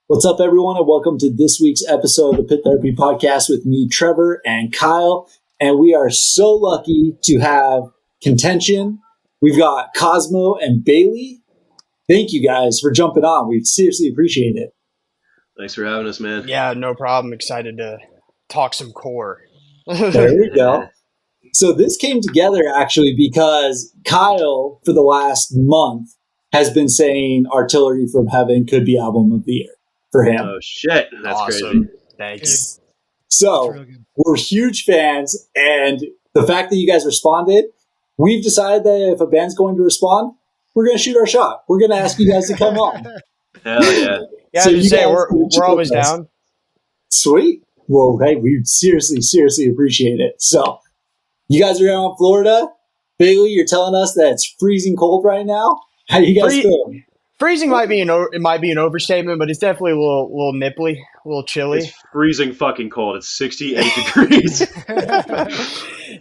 What's up, everyone, and welcome to this week's episode of the Pit Therapy Podcast with me, Trevor, and Kyle. And we are so lucky to have Contention. We've got Cosmo and Bayly. Thank you guys for jumping on. We seriously appreciate it. Thanks for having us, man. Yeah, no problem. Excited to talk some core. There we go. So this came together actually because Kyle, for the last month, has been saying Artillery from Heaven could be album of the year for him. Oh, shit. That's awesome. crazy. Thank you. So we're huge fans, and the fact that you guys responded, we've decided that if a band's going to respond, we're going to shoot our shot. We're going to ask you guys to come on. Hell yeah. Yeah, So you say we're always down. Sweet. Well, hey, we seriously appreciate it. So you guys are out in Florida. Bayly, you're telling us that it's freezing cold right now. How you guys feeling? Freezing might be an overstatement, but it's definitely a little nipply, a little chilly. It's freezing fucking cold. It's 68 degrees.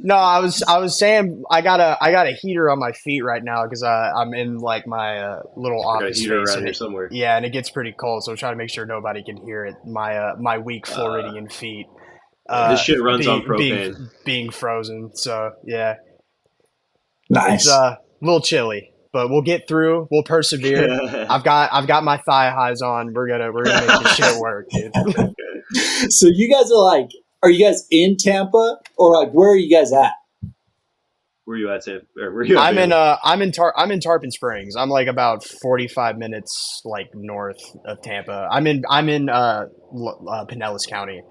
No, I was saying I got a heater on my feet right now because I'm in like my little office heater space around here somewhere. Yeah, and it gets pretty cold, so I'm trying to make sure nobody can hear it. My weak Floridian feet. This shit runs on propane. Being frozen, so yeah. Nice. It's a little chilly, but we'll get through. We'll persevere. I've got my thigh highs on. We're gonna make this shit work, dude. So you guys are you guys in Tampa or like where are you guys at? Where are you at, Sam? I'm in Tarpon Springs. I'm like about 45 minutes like north of Tampa. I'm in Pinellas County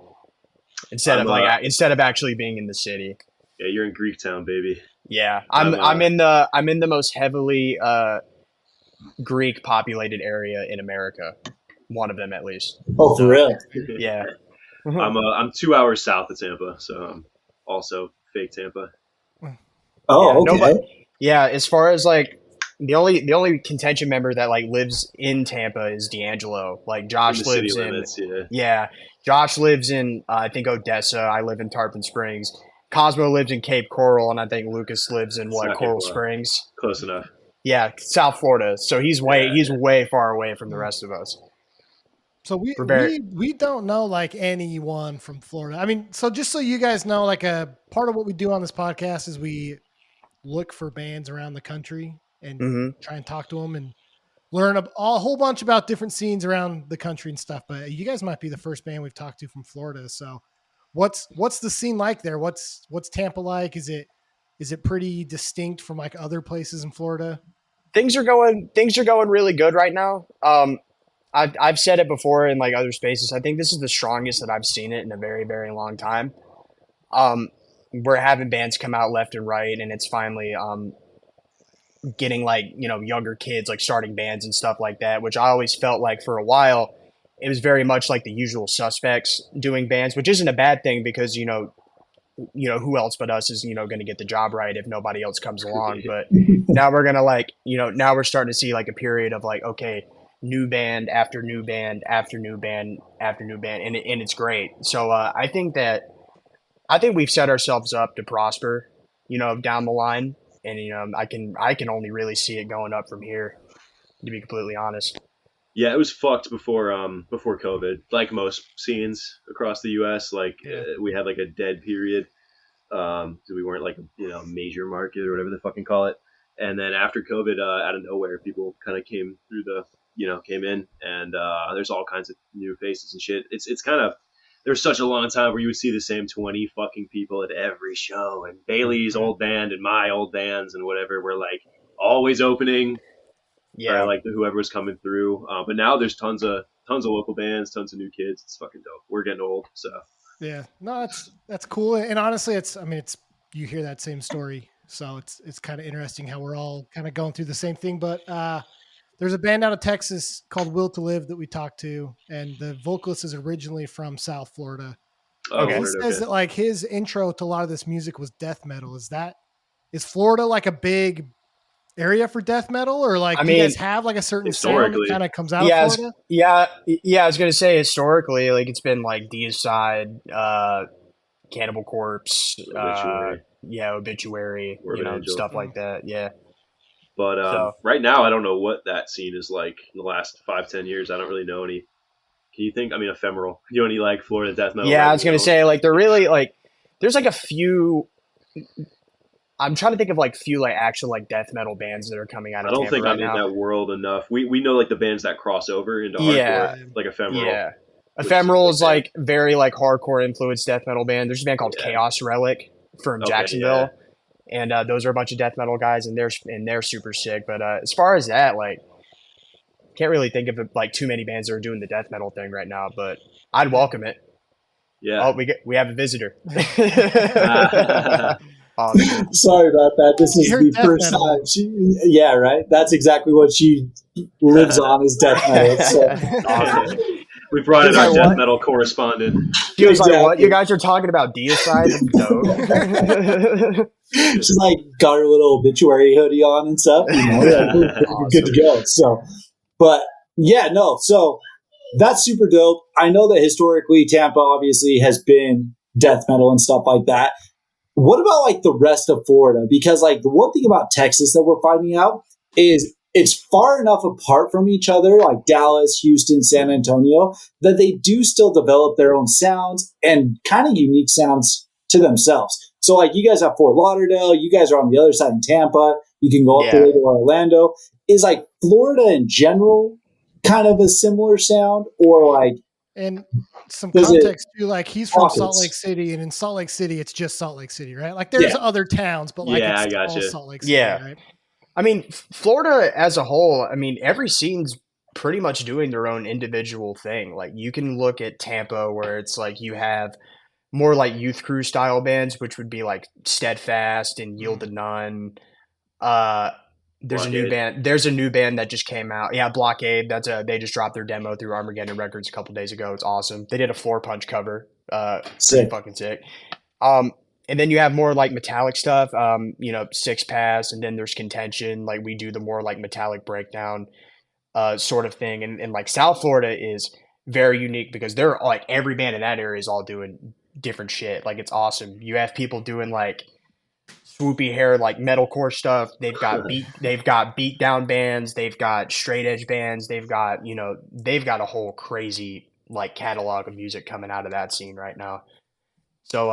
instead of actually being in the city. Yeah, you're in Greektown, baby. Yeah, I'm in the most heavily Greek populated area in America. One of them, at least. Oh, for real? Yeah. I'm 2 hours south of Tampa, so I'm also fake Tampa. Oh, yeah, okay. Yeah, as far as like the only Contention member that like lives in Tampa is D'Angelo. Like Josh lives in limits, Josh lives in I think Odessa. I live in Tarpon Springs. Cosmo lives in Cape Coral, and I think Lucas lives in Coral Springs. Close enough. Yeah, South Florida. So he's way far away from the rest of us. So we don't know like anyone from Florida. I mean, so just so you guys know, like a part of what we do on this podcast is we look for bands around the country and try and talk to them and learn a whole bunch about different scenes around the country and stuff. But you guys might be the first band we've talked to from Florida. So what's the scene like there? What's Tampa like? Is it pretty distinct from like other places in Florida? Things are going really good right now. I've said it before in like other spaces. I think this is the strongest that I've seen it in a very, very long time. We're having bands come out left and right, and it's finally getting like, younger kids like starting bands and stuff like that, which I always felt like for a while it was very much like the Usual Suspects doing bands, which isn't a bad thing because who else but us is going to get the job right if nobody else comes along. But now we're gonna now we're starting to see like a period of like, okay, new band after new band after new band after new band, and it's great. So I think we've set ourselves up to prosper, down the line, and I can only really see it going up from here, to be completely honest. Yeah, it was fucked before COVID. Like most scenes across the U.S., we had like a dead period. So we weren't like a major market or whatever they fucking call it. And then after COVID, out of nowhere, people kind of came in, and there's all kinds of new faces and shit. It's kind of, there's such a long time where you would see the same 20 fucking people at every show, and Bayly's old band and my old bands and whatever were like always opening. Yeah, like whoever was coming through. But now there's tons of local bands, tons of new kids. It's fucking dope. We're getting old, so yeah, no, that's cool. And honestly, it's you hear that same story, so it's kind of interesting how we're all kind of going through the same thing. But there's a band out of Texas called Will to Live that we talked to, and the vocalist is originally from South Florida. Okay. He says that like his intro to a lot of this music was death metal. Is Florida like a big area for death metal, or like do you guys have like a certain sound that kind of comes out of Florida? Yeah. I was gonna say historically, like it's been like Deicide, Cannibal Corpse, Obituary, Morbid Angel. stuff like that. Yeah. But right now, I don't know what that scene is like in the last 5-10 years. I don't really know any. Can you think? I mean, Ephemeral. You know any like Florida death metal? Yeah, I was gonna say like they're really like there's like a few. I'm trying to think of like few like actual like death metal bands that are coming out of Tampa right now. I don't think I'm in that world enough. We know like the bands that cross over into hardcore, like Ephemeral. Yeah, Ephemeral is like very like hardcore influenced death metal band. There's a band called Chaos Relic from Jacksonville, and those are a bunch of death metal guys, and they're super sick. But as far as that, like, can't really think of like too many bands that are doing the death metal thing right now. But I'd welcome it. Yeah. Oh, we have a visitor. Sorry about that. This is the first time right? That's exactly what she lives on is death metal. So. We brought in our death metal correspondent. She was like, what? You guys are talking about deicide? She's like got her little obituary hoodie on and stuff. Awesome. Good to go. So, but so that's super dope. I know that historically Tampa obviously has been death metal and stuff like that. What about like the rest of Florida? Because like the one thing about Texas that we're finding out is it's far enough apart from each other, like Dallas, Houston, San Antonio, that they do still develop their own sounds and kind of unique sounds to themselves. So like you guys have Fort Lauderdale, you guys are on the other side in Tampa, you can go up the way to Orlando. Is like Florida in general kind of a similar sound or like and some context too, like he's from Salt Lake City, and in Salt Lake City, it's just Salt Lake City, right? Like there's other towns, but like it's all Salt Lake City, right? I mean, Florida as a whole, I mean, every scene's pretty much doing their own individual thing. Like you can look at Tampa where it's like you have more like youth crew style bands, which would be like Steadfast and Yield to None. There's a new band that just came out. Yeah, Blockade. They just dropped their demo through Armageddon Records a couple days ago. It's awesome. They did a Floor Punch cover. Pretty fucking sick. And then you have more like metallic stuff. Six Pass, and then there's Contention. Like we do the more like metallic breakdown sort of thing. And like South Florida is very unique because they're like every band in that area is all doing different shit. Like it's awesome. You have people doing like swoopy hair like metalcore stuff. They've got beat down bands, they've got straight edge bands, they've got a whole crazy like catalog of music coming out of that scene right now. So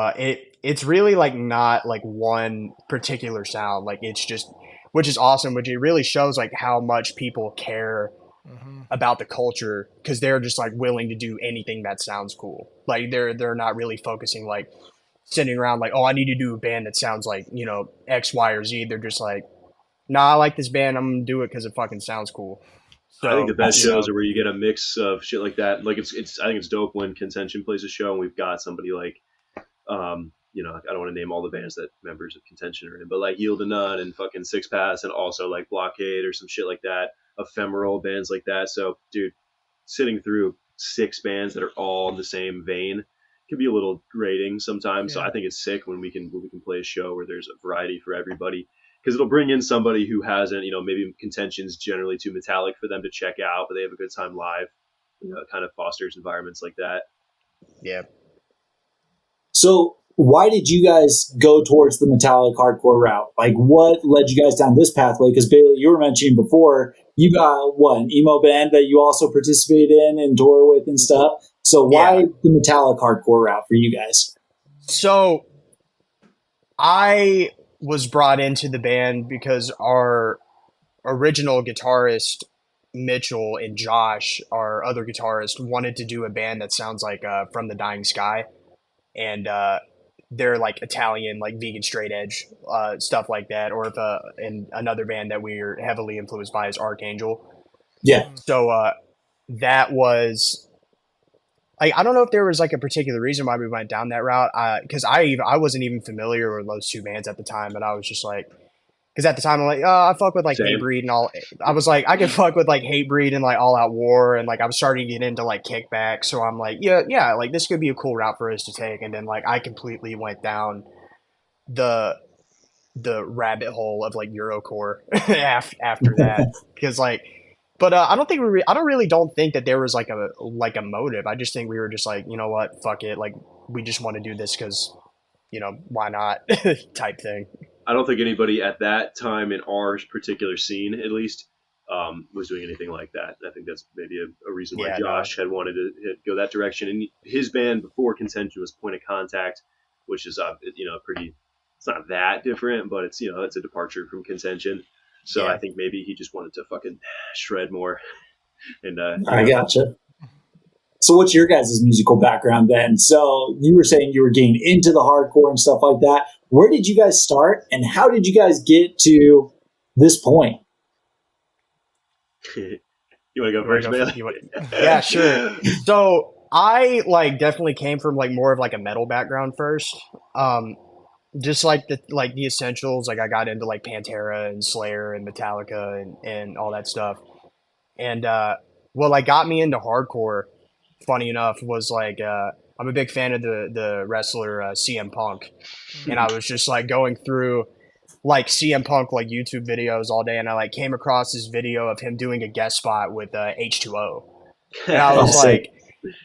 it's really like not like one particular sound. Like it's just, which is awesome, which it really shows like how much people care about the culture, because they're just like willing to do anything that sounds cool. Like they're not really focusing like sitting around like, oh, I need to do a band that sounds like, X, Y, or Z. They're just like, nah, I like this band. I'm going to do it because it fucking sounds cool. So, I think the best shows are where you get a mix of shit like that. Like I think it's dope when Contention plays a show and we've got somebody like, I don't want to name all the bands that members of Contention are in, but like Yield to None and fucking Six Pass and also like Blockade or some shit like that, Ephemeral bands like that. So, dude, sitting through 6 bands that are all in the same vein can be a little grating sometimes. Yeah. So I think it's sick when we can play a show where there's a variety for everybody, because it'll bring in somebody who hasn't, maybe Contention's generally too metallic for them to check out, but they have a good time live. It kind of fosters environments like that. Yeah. So why did you guys go towards the metallic hardcore route? Like what led you guys down this pathway? Because Bayly, you were mentioning before, you got an emo band that you also participate in and tour with and stuff. So why the metallic hardcore route for you guys? So I was brought into the band because our original guitarist, Mitchell, and Josh, our other guitarist, wanted to do a band that sounds like From the Dying Sky. And they're like Italian, like vegan straight edge, stuff like that. Or and another band that we're heavily influenced by is Archangel. Yeah. So that was... I don't know if there was like a particular reason why we went down that route, because I wasn't even familiar with those two bands at the time, and I was just like, because at the time I'm like, oh, I fuck with like Hatebreed and all. I was like, I can fuck with like Hatebreed and like All Out War, and like I was starting to get into like Kickback, so I'm like, yeah, like this could be a cool route for us to take, and then like I completely went down the rabbit hole of like Eurocore after that, because like. But I don't think don't think that there was like a motive. I just think we were just like, you know what, fuck it. Like we just want to do this because why not type thing. I don't think anybody at that time in our particular scene, at least, was doing anything like that. I think that's maybe a reason why Josh had wanted to go that direction. And his band before Contention was Point of Contact, which is pretty. It's not that different, but it's it's a departure from Contention. So I think maybe he just wanted to fucking shred more. And I gotcha. So what's your guys' musical background then? So you were saying you were getting into the hardcore and stuff like that. Where did you guys start, and how did you guys get to this point? You want to go first, Bayly? Yeah, sure. So I definitely came from more of a metal background first. Just the essentials. I got into Pantera and Slayer and Metallica and all that stuff. And what got me into hardcore, funny enough, was I'm a big fan of the wrestler CM Punk, and I was just going through CM Punk YouTube videos all day, and I came across this video of him doing a guest spot with H2O, and I was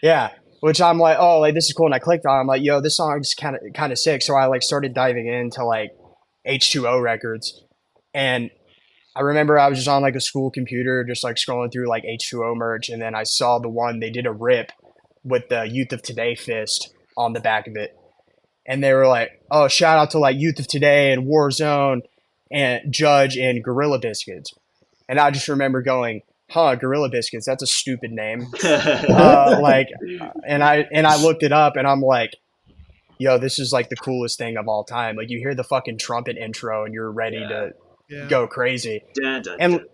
yeah, which I'm oh, this is cool, and I clicked on it. I'm like, yo, this song is kind of sick. So I started diving into H2O records, and I remember I was just on a school computer, just scrolling through H2O merch, and then I saw the one they did a rip with the Youth of Today fist on the back of it, and they were like, "Oh, shout out to Youth of Today and Warzone and Judge and Gorilla Biscuits," and I just remember going, "Huh, Gorilla Biscuits? That's a stupid name." And I looked it up, and I'm like, "Yo, this is the coolest thing of all time." You hear the fucking trumpet intro, and you're ready to go crazy. And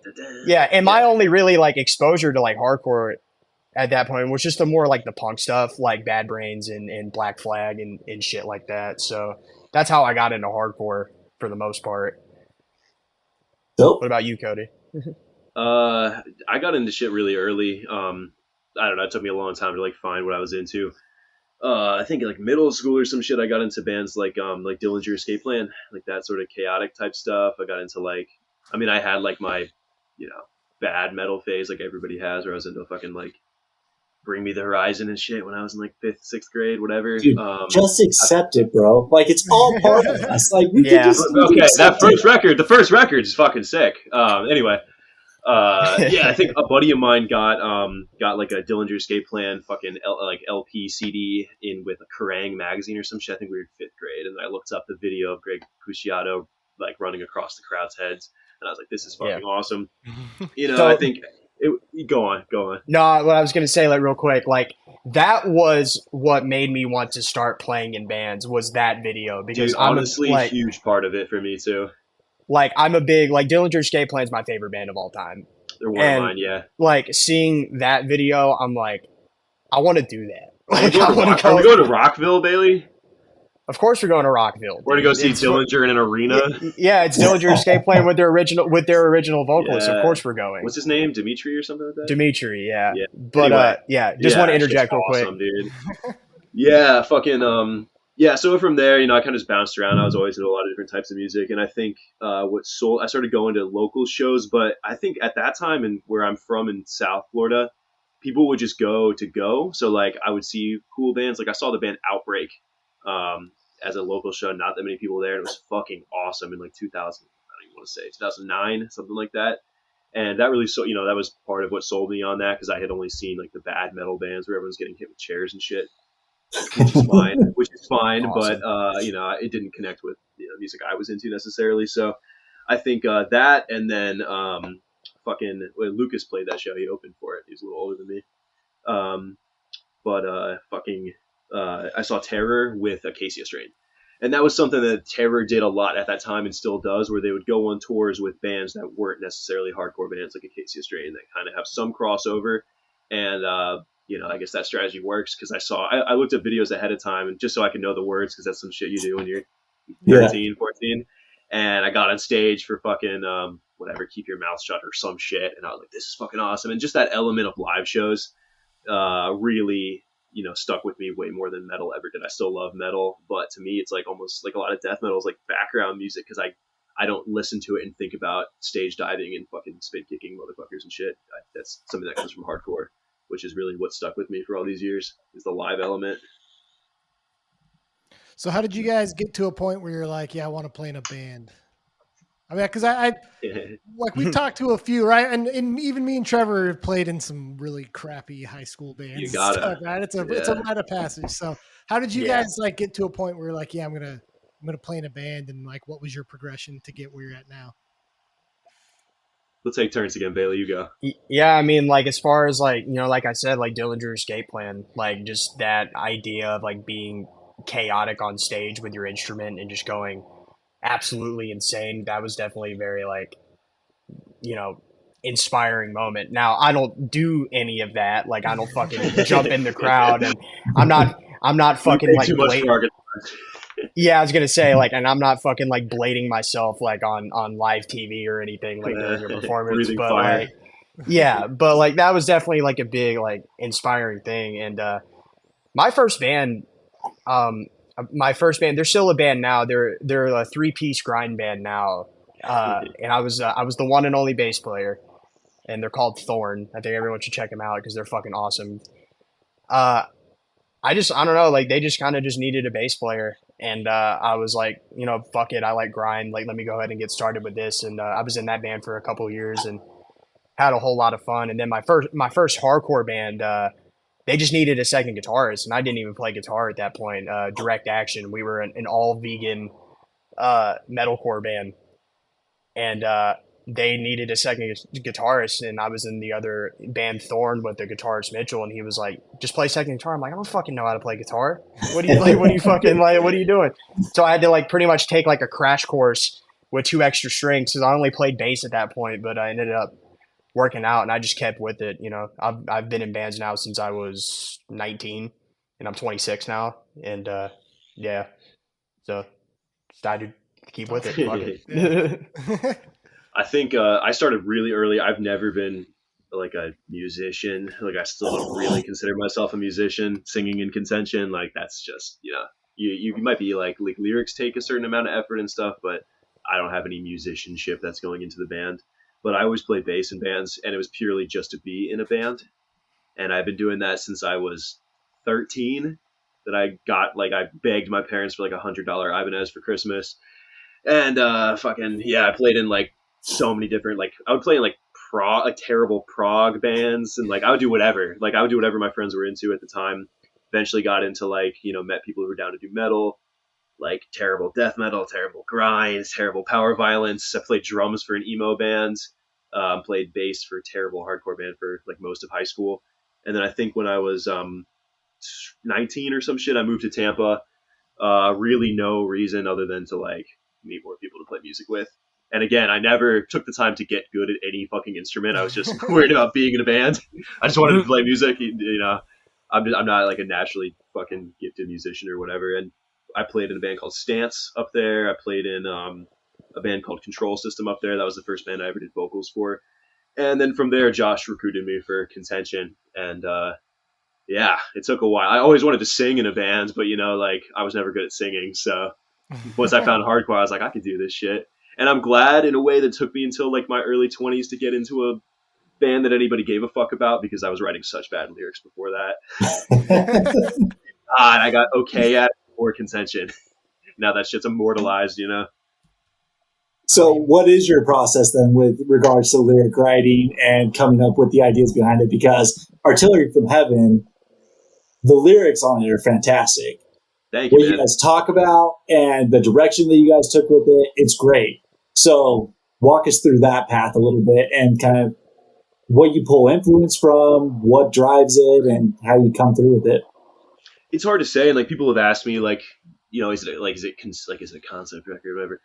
my only really exposure to hardcore at that point was just the more the punk stuff, Bad Brains and Black Flag and shit like that. So that's how I got into hardcore for the most part. Dope. What about you, Cody? I got into shit really early. I don't know. It took me a long time to find what I was into. I think middle school or some shit. I got into bands like Dillinger Escape Plan, that sort of chaotic type stuff. I got into I had my bad metal phase everybody has, where I was into fucking Bring Me the Horizon and shit when I was in 5th, 6th grade, whatever. Dude, just accept it, bro. It's all part of us. We can just the first record is fucking sick. Anyway. I think a buddy of mine got a Dillinger Escape Plan fucking LP CD in with a Kerrang magazine or some shit. I think we were in 5th grade, and I looked up the video of Greg Puciato running across the crowd's heads, and I was like, "This is fucking awesome." So, I think go on. No, what I was gonna say, real quick, that was what made me want to start playing in bands, was that video, because dude, honestly, a huge part of it for me too. I'm a big Dillinger Escape Plan is my favorite band of all time. They're one of mine, yeah. Seeing that video, I'm I want to do that. Are we going to Rockville, Bayly? Of course, we're going to Rockville. We're gonna go see Dillinger in an arena. Yeah, it's Dillinger Escape Plan with their original vocalist. Yeah. Of course, we're going. What's his name? Dimitri or something like that. Dimitri, yeah. But anyway, just want to interject real quick. Dude. Yeah, fucking so from there, I kind of just bounced around. I was always into a lot of different types of music, and I think I started going to local shows, but I think at that time, and where I'm from in South Florida, people would just go. So I would see cool bands. I saw the band Outbreak as a local show, not that many people there, and it was fucking awesome in 2000. I don't even want to say 2009, something like that. And that really, that was part of what sold me on that, because I had only seen the bad metal bands where everyone's getting hit with chairs and shit. Which is fine, awesome. But it didn't connect with music I was into necessarily. So I think that, and then fucking when Lucas played that show, he opened for it. He was a little older than me. I saw Terror with Acacia Strain, and that was something that Terror did a lot at that time and still does, where they would go on tours with bands that weren't necessarily hardcore bands like Acacia Strain, that kind of have some crossover. And I guess that strategy works, because I looked at videos ahead of time, and just so I can know the words, because that's some shit you do when you're 13, 14. And I got on stage for fucking whatever, Keep Your Mouth Shut or some shit, and I was like, this is fucking awesome. And just that element of live shows really stuck with me way more than metal ever did. I still love metal, but to me it's almost a lot of death metal is background music, because I don't listen to it and think about stage diving and fucking spin kicking motherfuckers and shit. That's something that comes from hardcore, which is really what stuck with me for all these years, is the live element. So how did you guys get to a point where you're like, yeah, I want to play in a band? I mean, because I like we've talked to a few, right? And even me and Trevor have played in some really crappy high school bands You and gotta. stuff, right? It's a rite of passage. So how did you guys like get to a point where you're like, yeah, I'm gonna play in a band, and like what was your progression to get where you're at now? We'll take turns again, Bayly. You go. Yeah, I mean, like as far as like like I said, like Dillinger's escape plan, like just that idea of like being chaotic on stage with your instrument and just going absolutely insane. That was definitely very like inspiring moment. Now I don't do any of that. Like I don't fucking jump in the crowd, and I'm not We fucking pay like too much for our guitars. Yeah, I was gonna say like, and I'm not fucking like blading myself like on live TV or anything like during a performance, Breathing but fire. like, yeah, but like that was definitely like a big like inspiring thing. And my first band, they're still a band now. They're a 3-piece grind band now, and I was the one and only bass player, and they're called Thorn. I think everyone should check them out because they're fucking awesome. I don't know, like they just kind of just needed a bass player. And I was like, fuck it. I like grind. Like, let me go ahead and get started with this. And I was in that band for a couple of years and had a whole lot of fun. And then my first hardcore band, they just needed a second guitarist. And I didn't even play guitar at that point. Direct Action. We were an all vegan metalcore band. And they needed a second guitarist, and I was in the other band Thorn with the guitarist Mitchell, and he was like, "Just play second guitar." I'm like, "I don't fucking know how to play guitar. What do you like? What do you fucking like? What are you doing?" So I had to like pretty much take like a crash course with 2 extra strings because I only played bass at that point, but I ended up working out, and I just kept with it. I've been in bands now since I was 19, and I'm 26 now, and yeah, so decided to keep with it. Fuck it. I think I started really early. I've never been like a musician. Like I still don't really consider myself a musician. Singing in Contention, like that's just you might be like lyrics take a certain amount of effort and stuff, but I don't have any musicianship that's going into the band. But I always played bass in bands, and it was purely just to be in a band. And I've been doing that since I was 13. That I got I begged my parents for like $100 Ibanez for Christmas, and I played in like so many different I would play in like terrible prog bands, and I would do whatever. I would do whatever my friends were into at the time. Eventually got into met people who were down to do metal, like terrible death metal, terrible grinds, terrible power violence. I played drums for an emo band, played bass for a terrible hardcore band for like most of high school. And then I think when I was 19 or some shit, I moved to Tampa. Really no reason other than to meet more people to play music with. And again, I never took the time to get good at any fucking instrument. I was just worried about being in a band. I just wanted to play music. I'm not like a naturally fucking gifted musician or whatever. And I played in a band called Stance up there. I played in a band called Control System up there. That was the first band I ever did vocals for. And then from there, Josh recruited me for Contention. And it took a while. I always wanted to sing in a band, but I was never good at singing. So once I found hardcore, I was like, I could do this shit. And I'm glad in a way that took me until my early 20s to get into a band that anybody gave a fuck about, because I was writing such bad lyrics before that. And I got okay at before Contention. Now that shit's immortalized, So what is your process then with regards to lyric writing and coming up with the ideas behind it? Because Artillery from Heaven, the lyrics on it are fantastic. Thank you, what you guys talk about and the direction that you guys took with it, it's great. So walk us through that path a little bit and kind of what you pull influence from, what drives it, and how you come through with it. It's hard to say. And people have asked me, is it a concept record or whatever?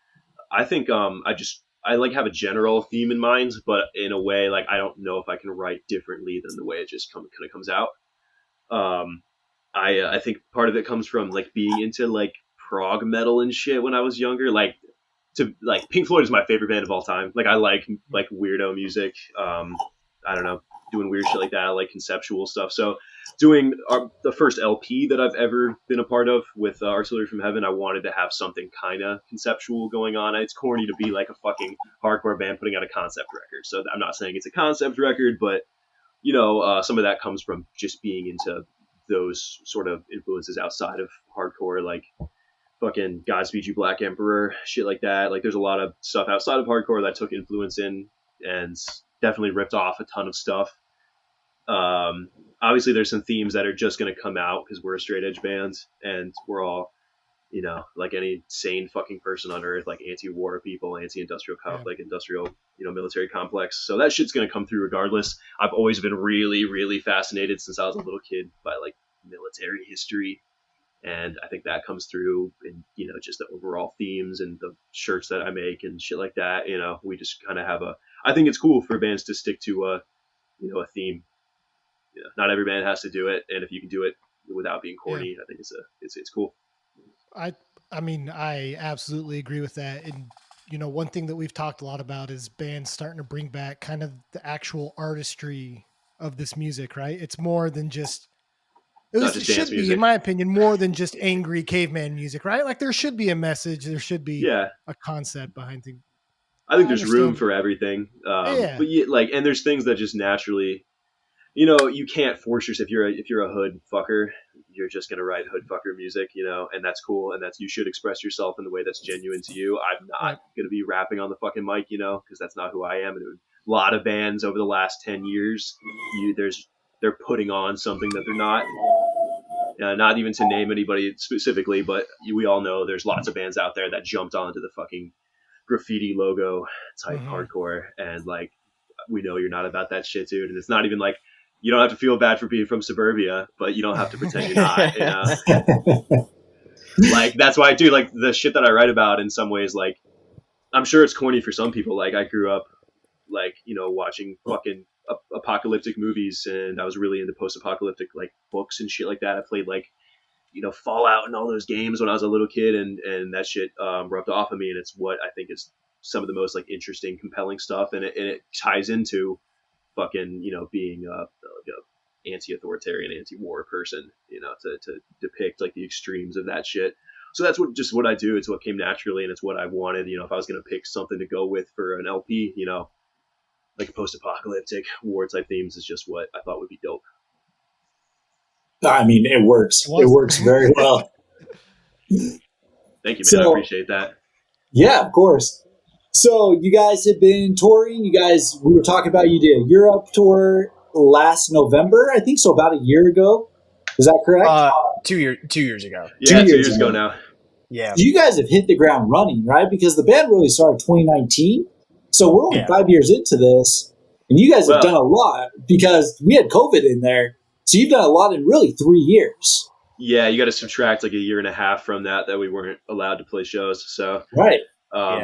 I think I have a general theme in mind, but in a way, I don't know if I can write differently than the way it just kind of comes out. I think part of it comes from being into prog metal and shit when I was younger. Pink Floyd is my favorite band of all time. I like weirdo music. I don't know, doing weird shit like that. I like conceptual stuff. So doing the first LP that I've ever been a part of with Artillery from Heaven, I wanted to have something kind of conceptual going on. It's corny to be like a fucking hardcore band putting out a concept record. So I'm not saying it's a concept record, but some of that comes from just being into those sort of influences outside of hardcore. fucking Godspeed You Black Emperor, shit like that. Like there's a lot of stuff outside of hardcore that I took influence in and definitely ripped off a ton of stuff. Obviously there's some themes that are just going to come out because we're a straight edge band and we're all, you know, like any sane fucking person on earth, like anti-war people, anti-industrial, like industrial, you know, military complex. So that shit's going to come through regardless. I've always been really, really fascinated since I was a little kid by like military history. And I think that comes through in, you know, just the overall themes and the shirts that I make and shit like that. You know, we just kind of have I think it's cool for bands to stick to you know, a theme. You know, not every band has to do it. And if you can do it without being corny, I think it's cool. I mean, I absolutely agree with that. And, you know, one thing that we've talked a lot about is bands starting to bring back kind of the actual artistry of this music, right? It's more than just, it should be, in my opinion, more than just angry caveman music, right? Like there should be a message. There should be a concept behind things. I think there's room for everything. But like, and there's things that just naturally, you know, you can't force yourself. If you're a hood fucker, you're just gonna write hood fucker music, you know, and that's cool, and you should express yourself in the way that's genuine to you. I'm not gonna be rapping on the fucking mic, you know, because that's not who I am. And a lot of bands over the last 10 years, they're putting on something that they're not. Not even to name anybody specifically, but we all know there's lots of bands out there that jumped onto the fucking graffiti logo type hardcore, and like we know you're not about that shit, dude. And it's not even like you don't have to feel bad for being from suburbia, but you don't have to pretend you're not. You know? Like that's why I do like the shit that I write about. In some ways, like I'm sure it's corny for some people. Like I grew up, like, you know, watching fucking apocalyptic movies, and I was really into post-apocalyptic like books and shit like that. I played like, you know, Fallout and all those games when I was a little kid, and that shit rubbed off of me, and it's what I think is some of the most like interesting, compelling stuff, and it ties into fucking, you know, being like a anti-authoritarian, anti-war person, you know, to depict like the extremes of that shit. So that's what I do. It's what came naturally, and it's what I wanted. You know, if I was gonna pick something to go with for an LP, you know, like post-apocalyptic war type themes is just what I thought would be dope. I mean, it works. It works very well. Thank you, man. I appreciate that. Yeah, of course. So you guys have been touring. We were talking about you did a Europe tour last November, I think, so about a year ago. Is that correct? 2 years ago. Yeah, 2 years ago now. Yeah. So you guys have hit the ground running, right? Because the band really started 2019. So we're only 5 years into this, and you guys have done a lot because we had COVID in there. So you've done a lot in really 3 years. Yeah, you got to subtract like a year and a half from that we weren't allowed to play shows. So right.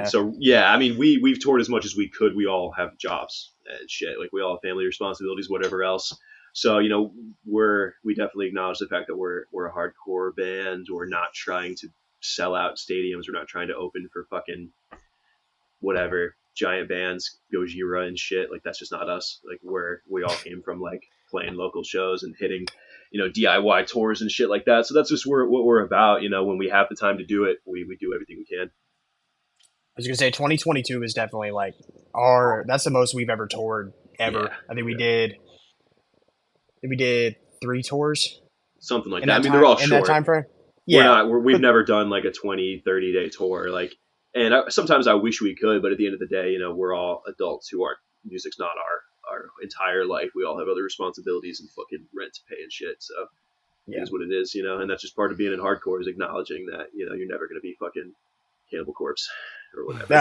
So yeah, I mean, we've toured as much as we could. We all have jobs and shit. Like we all have family responsibilities, whatever else. So, you know, we definitely acknowledge the fact that we're a hardcore band. We're not trying to sell out stadiums. We're not trying to open for fucking whatever giant bands, Gojira and shit. Like that's just not us. Like we all came from like playing local shows and hitting, you know, DIY tours and shit like that. So that's just what we're about. You know, when we have the time to do it, we do everything we can. I was gonna say 2022 is definitely like that's the most we've ever toured ever. Yeah, I think we did 3 tours, something like that. I mean, they're all short. In that time frame. Yeah, we've never done like a 20, 30 day tour. Like, and sometimes I wish we could, but at the end of the day, you know, we're all adults music's not our entire life. We all have other responsibilities and fucking rent to pay and shit. So it is what it is, you know, and that's just part of being in hardcore is acknowledging that, you know, you're never going to be fucking Cannibal Corpse or whatever.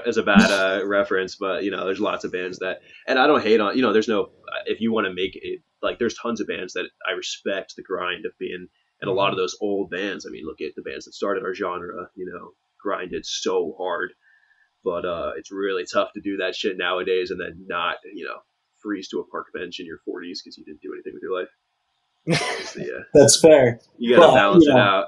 as a bad reference, but you know, there's lots of bands that, and I don't hate on, you know, if you want to make it, like there's tons of bands that I respect the grind of being, and a lot of those old bands, I mean, look at the bands that started our genre, you know, grinded so hard, but it's really tough to do that shit nowadays and then not, you know, freeze to a park bench in your 40s because you didn't do anything with your life. That's fair. You gotta balance it out.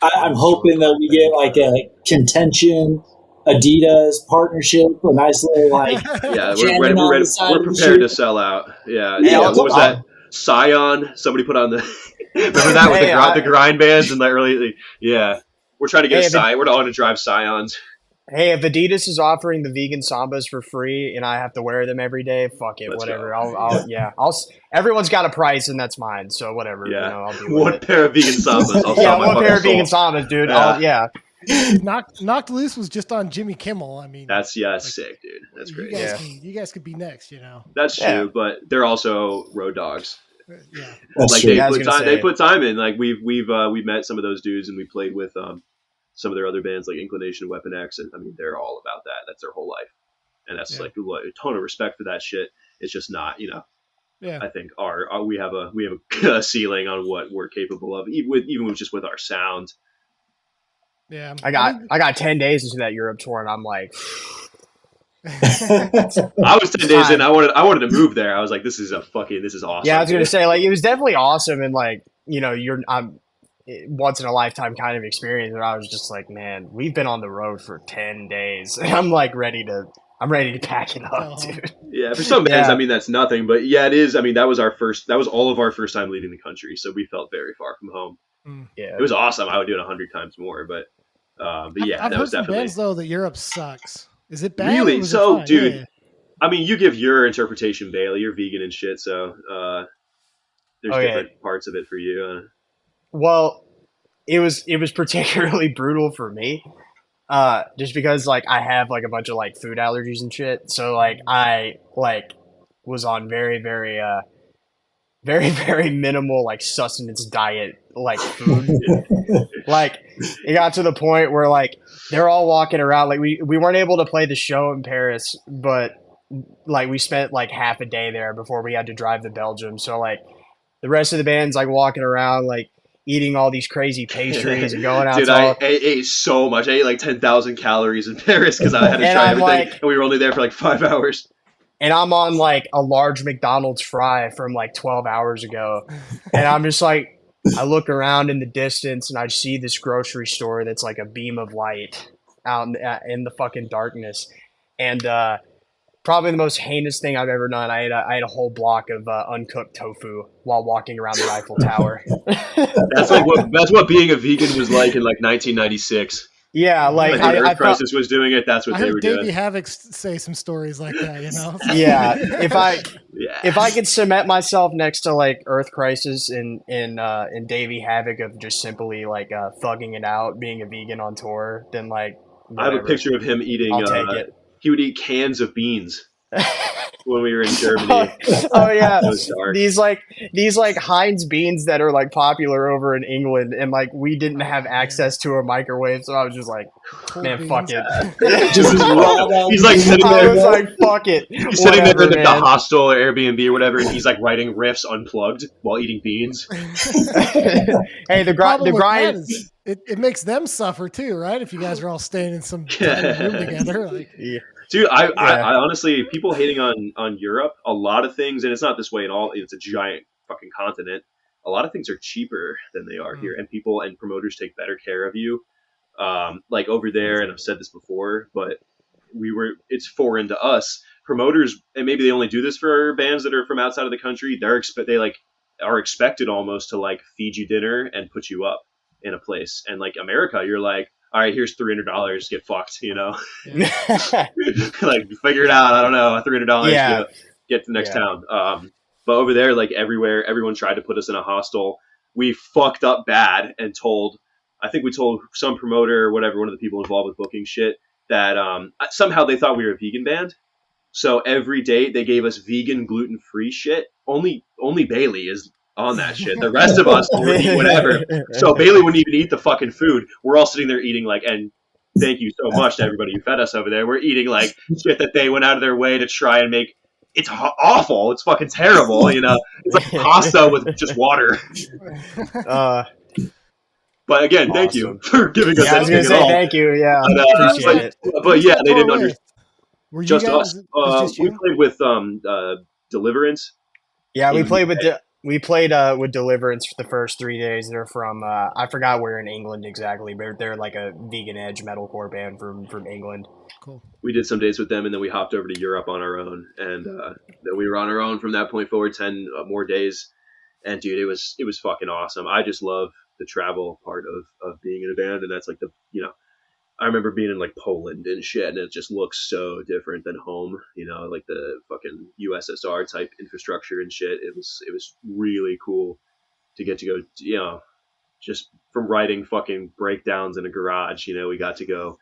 I'm hoping that we get like a Contention, Adidas partnership, a nice little like. Yeah, we're ready. We're prepared to sell out. Yeah. What was that? Scion. Somebody put on the. Remember that with the grind bands in the early. Yeah, we're trying to get Scion. We're all going to drive Scions. Hey, if Adidas is offering the vegan Sambas for free and I have to wear them every day, fuck it, Let's whatever. go. Everyone's got a price and that's mine, so whatever. Yeah, I'll deal with one it. pair of vegan Sambas. I'll Yeah, sell my one fucking pair of soul. vegan Sambas, dude. Yeah. Knocked Loose was just on Jimmy Kimmel. I mean, That's sick, dude. That's great. You guys could be next, you know. That's true, but they're also road dogs. Yeah, That's like true. they put time in. Like we've met some of those dudes and we played with some of their other bands like Inclination, Weapon X, and I mean they're all about that. That's their whole life, and that's like a ton of respect for that shit. It's just not, I think we have a ceiling on what we're capable of, even with our sound. Yeah, I got 10 days into that Europe tour, and I'm like, I was 10 days in. I wanted to move there. I was like, this is awesome. Yeah, I was gonna say, like, it was definitely awesome, and like, I'm once in a lifetime kind of experience. And I was just like, man, we've been on the road for 10 days, and I'm ready to pack it up, dude. Yeah, for some bands, I mean, that's nothing, but yeah, it is. I mean, that was all of our first time leaving the country, so we felt very far from home. Yeah, it was awesome. I would do it 100 times more, but yeah, I've that heard was some definitely bands though that Europe sucks. Is it bad? Really? So, dude, Yeah. I mean, you give your interpretation, Bayly. You're vegan and shit, so there's different parts of it for you. Well, it was particularly brutal for me, just because like I have like a bunch of like food allergies and shit. So like I was on very very very minimal like sustenance diet like food. Like it got to the point where like they're all walking around like we weren't able to play the show in Paris, but like we spent like half a day there before we had to drive to Belgium. So like the rest of the band's like walking around like eating all these crazy pastries and going out. Dude, I ate so much. I ate like 10,000 calories in Paris because I had to try everything, and we were only there for like 5 hours. And I'm on like a large McDonald's fry from like 12 hours ago, and I'm just like, I look around in the distance and I see this grocery store that's like a beam of light out in the fucking darkness, and probably the most heinous thing I've ever done. I ate a whole block of uncooked tofu while walking around the Eiffel Tower. That's what being a vegan was like in like 1996. Yeah, like the Earth Crisis was doing it. That's what they were doing. Davey Havoc say some stories like that, you know. Yeah, if I could cement myself next to like Earth Crisis and Davey Havoc of just simply like thugging it out, being a vegan on tour, then like whatever. I have a picture of him eating. I'll take it. He would eat cans of beans when we were in Germany. Oh yeah, these like Heinz beans that are like popular over in England, and like we didn't have access to a microwave, so I was just like, man, fuck it. He's like sitting there. I was like, fuck it. He's sitting there in the hostel or Airbnb or whatever, and he's like writing riffs unplugged while eating beans. Hey, the grind is, it makes them suffer too, right? If you guys are all staying in some room together, like. Yeah. Dude, I honestly, people hating on Europe, a lot of things, and it's not this way at all. It's a giant fucking continent. A lot of things are cheaper than they are here, and people and promoters take better care of you. Like over there, and I've said this before, but it's foreign to us. Promoters, and maybe they only do this for bands that are from outside of the country. They are expected almost to like feed you dinner and put you up in a place. And like America, you're like, all right, here's $300. Get fucked, you know. Like figure it out. I don't know, $300 to get to the next town. But over there, like everywhere, everyone tried to put us in a hostel. We fucked up bad and I think we told some promoter or whatever, one of the people involved with booking shit, that somehow they thought we were a vegan band. So every day they gave us vegan, gluten-free shit. Only Bayly is on that shit. The rest of us would eat whatever. So Bayly wouldn't even eat the fucking food. We're all sitting there eating like, and thank you so much to everybody who fed us over there. We're eating like shit that they went out of their way to try and make. It's awful. It's fucking terrible. You know, it's like pasta with just water. But again, thank you for giving us. I was gonna say thank you. Yeah, appreciate it. But yeah, they didn't understand. Just us. We played with Deliverance. Yeah, we played with Deliverance for the first 3 days. They're from I forgot where in England exactly, but they're like a vegan edge metalcore band from England. Cool. We did some days with them, and then we hopped over to Europe on our own, and then we were on our own from that point forward 10 more days. And dude, it was fucking awesome. I just love the travel part of being in a band, and that's like I remember being in like Poland and shit, and it just looks so different than home. Like the fucking USSR type infrastructure and shit. It was really cool to get to go. Just from writing fucking breakdowns in a garage. We got to go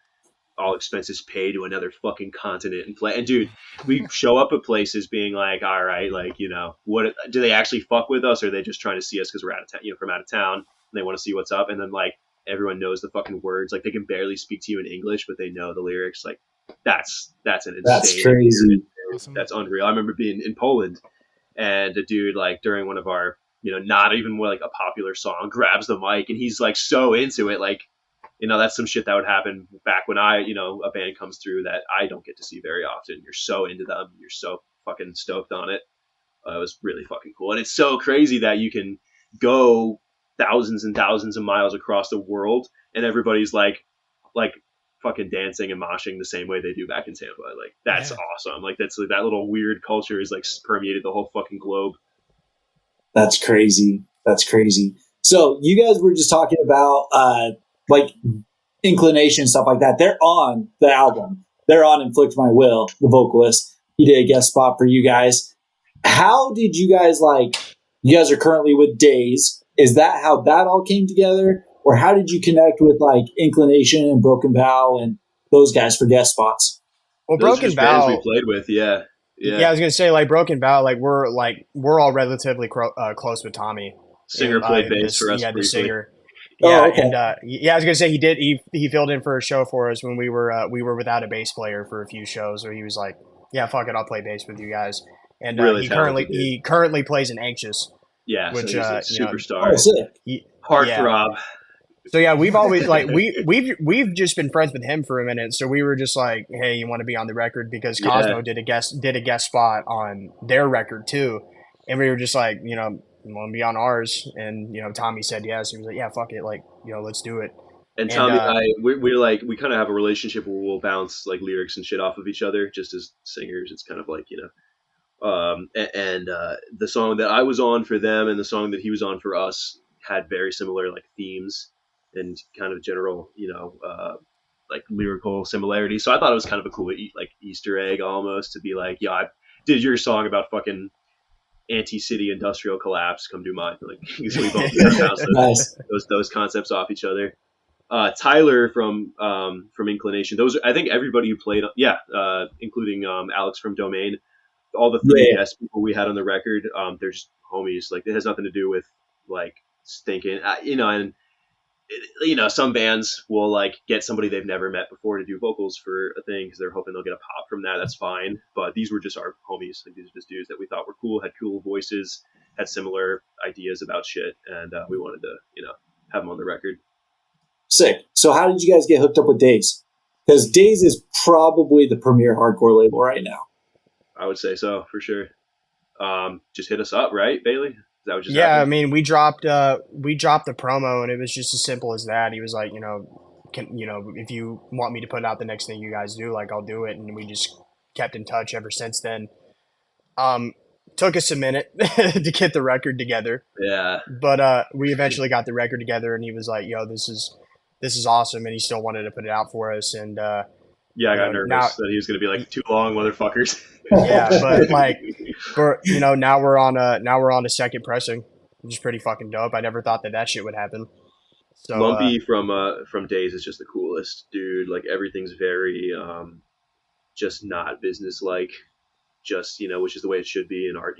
all expenses paid to another fucking continent and play. And dude, we show up at places being like, all right, like, what do they actually fuck with us? Or are they just trying to see us because we're out of town, from out of town, and they want to see what's up? And then like everyone knows the fucking words, like they can barely speak to you in English, but they know the lyrics. Like that's an insane. That's crazy. Awesome. That's unreal. I remember being in Poland, and a dude like during one of our, not even like a popular song, grabs the mic and he's like so into it, like. That's some shit that would happen back when a band comes through that I don't get to see very often. You're so into them. You're so fucking stoked on it. It was really fucking cool. And it's so crazy that you can go thousands and thousands of miles across the world and everybody's like fucking dancing and moshing the same way they do back in Tampa. Like, that's awesome. Like, that's like, that little weird culture is like permeated the whole fucking globe. That's crazy. So you guys were just talking about, like Inclination, stuff like that. They're on the album. They're on Inflict My Will, the vocalist. He did a guest spot for you guys. How did you guys you guys are currently with Days. Is that how that all came together? Or how did you connect with Inclination and Broken Bow and those guys for guest spots? Well, Those Broken are bands Bow we played with. Yeah. I was going to say Broken Bow, we're all relatively close with Tommy. Singer played bass for us briefly. The singer. Yeah, okay. And I was gonna say he filled in for a show for us when we were without a bass player for a few shows where he was like, yeah, fuck it, I'll play bass with you guys. And really he currently plays in Anxious. Yeah, which so he's a superstar. Sick. Heartthrob. So yeah, we've always we've just been friends with him for a minute. So we were just like, hey, you want to be on the record because Cosmo did a guest spot on their record too, and we were just like, you want to be on ours? And Tommy said yes. He was like, yeah, fuck it, let's do it. And Tommy, we kind of have a relationship where we'll bounce lyrics and shit off of each other. Just as singers, it's kind of the song that I was on for them and the song that he was on for us had very similar themes and kind of general lyrical similarity. So I thought it was kind of a cool Easter egg almost to be like, yeah, I did your song about fucking anti-city industrial collapse, come do mine. So we both bounce those concepts off each other. Tyler from Inclination, I think everybody who played, including Alex from Domain, all the three guest people we had on the record, they're just homies. It has nothing to do with stinking, and some bands will get somebody they've never met before to do vocals for a thing because they're hoping they'll get a pop from that. That's fine, but these were just our homies. These are just dudes that we thought were cool, had cool voices, had similar ideas about shit, and we wanted to have them on the record. Sick. So how did you guys get hooked up with Days? Because Days is probably the premier hardcore label right now. I would say so, for sure. Just hit us up, right, Bayly? That was just happened? I mean, we dropped the promo, and it was just as simple as that. He was like, if you want me to put out the next thing you guys do, I'll do it. And we just kept in touch ever since then. Took us a minute to get the record together. Yeah. But we eventually got the record together, and he was like, yo, this is awesome, and he still wanted to put it out for us. And I got nervous that he was going to be too long, motherfuckers. Yeah, but now we're on a second pressing, which is pretty fucking dope. I never thought that shit would happen. So Lumpy from Days is just the coolest dude. Everything's very just not business-like, just which is the way it should be in art.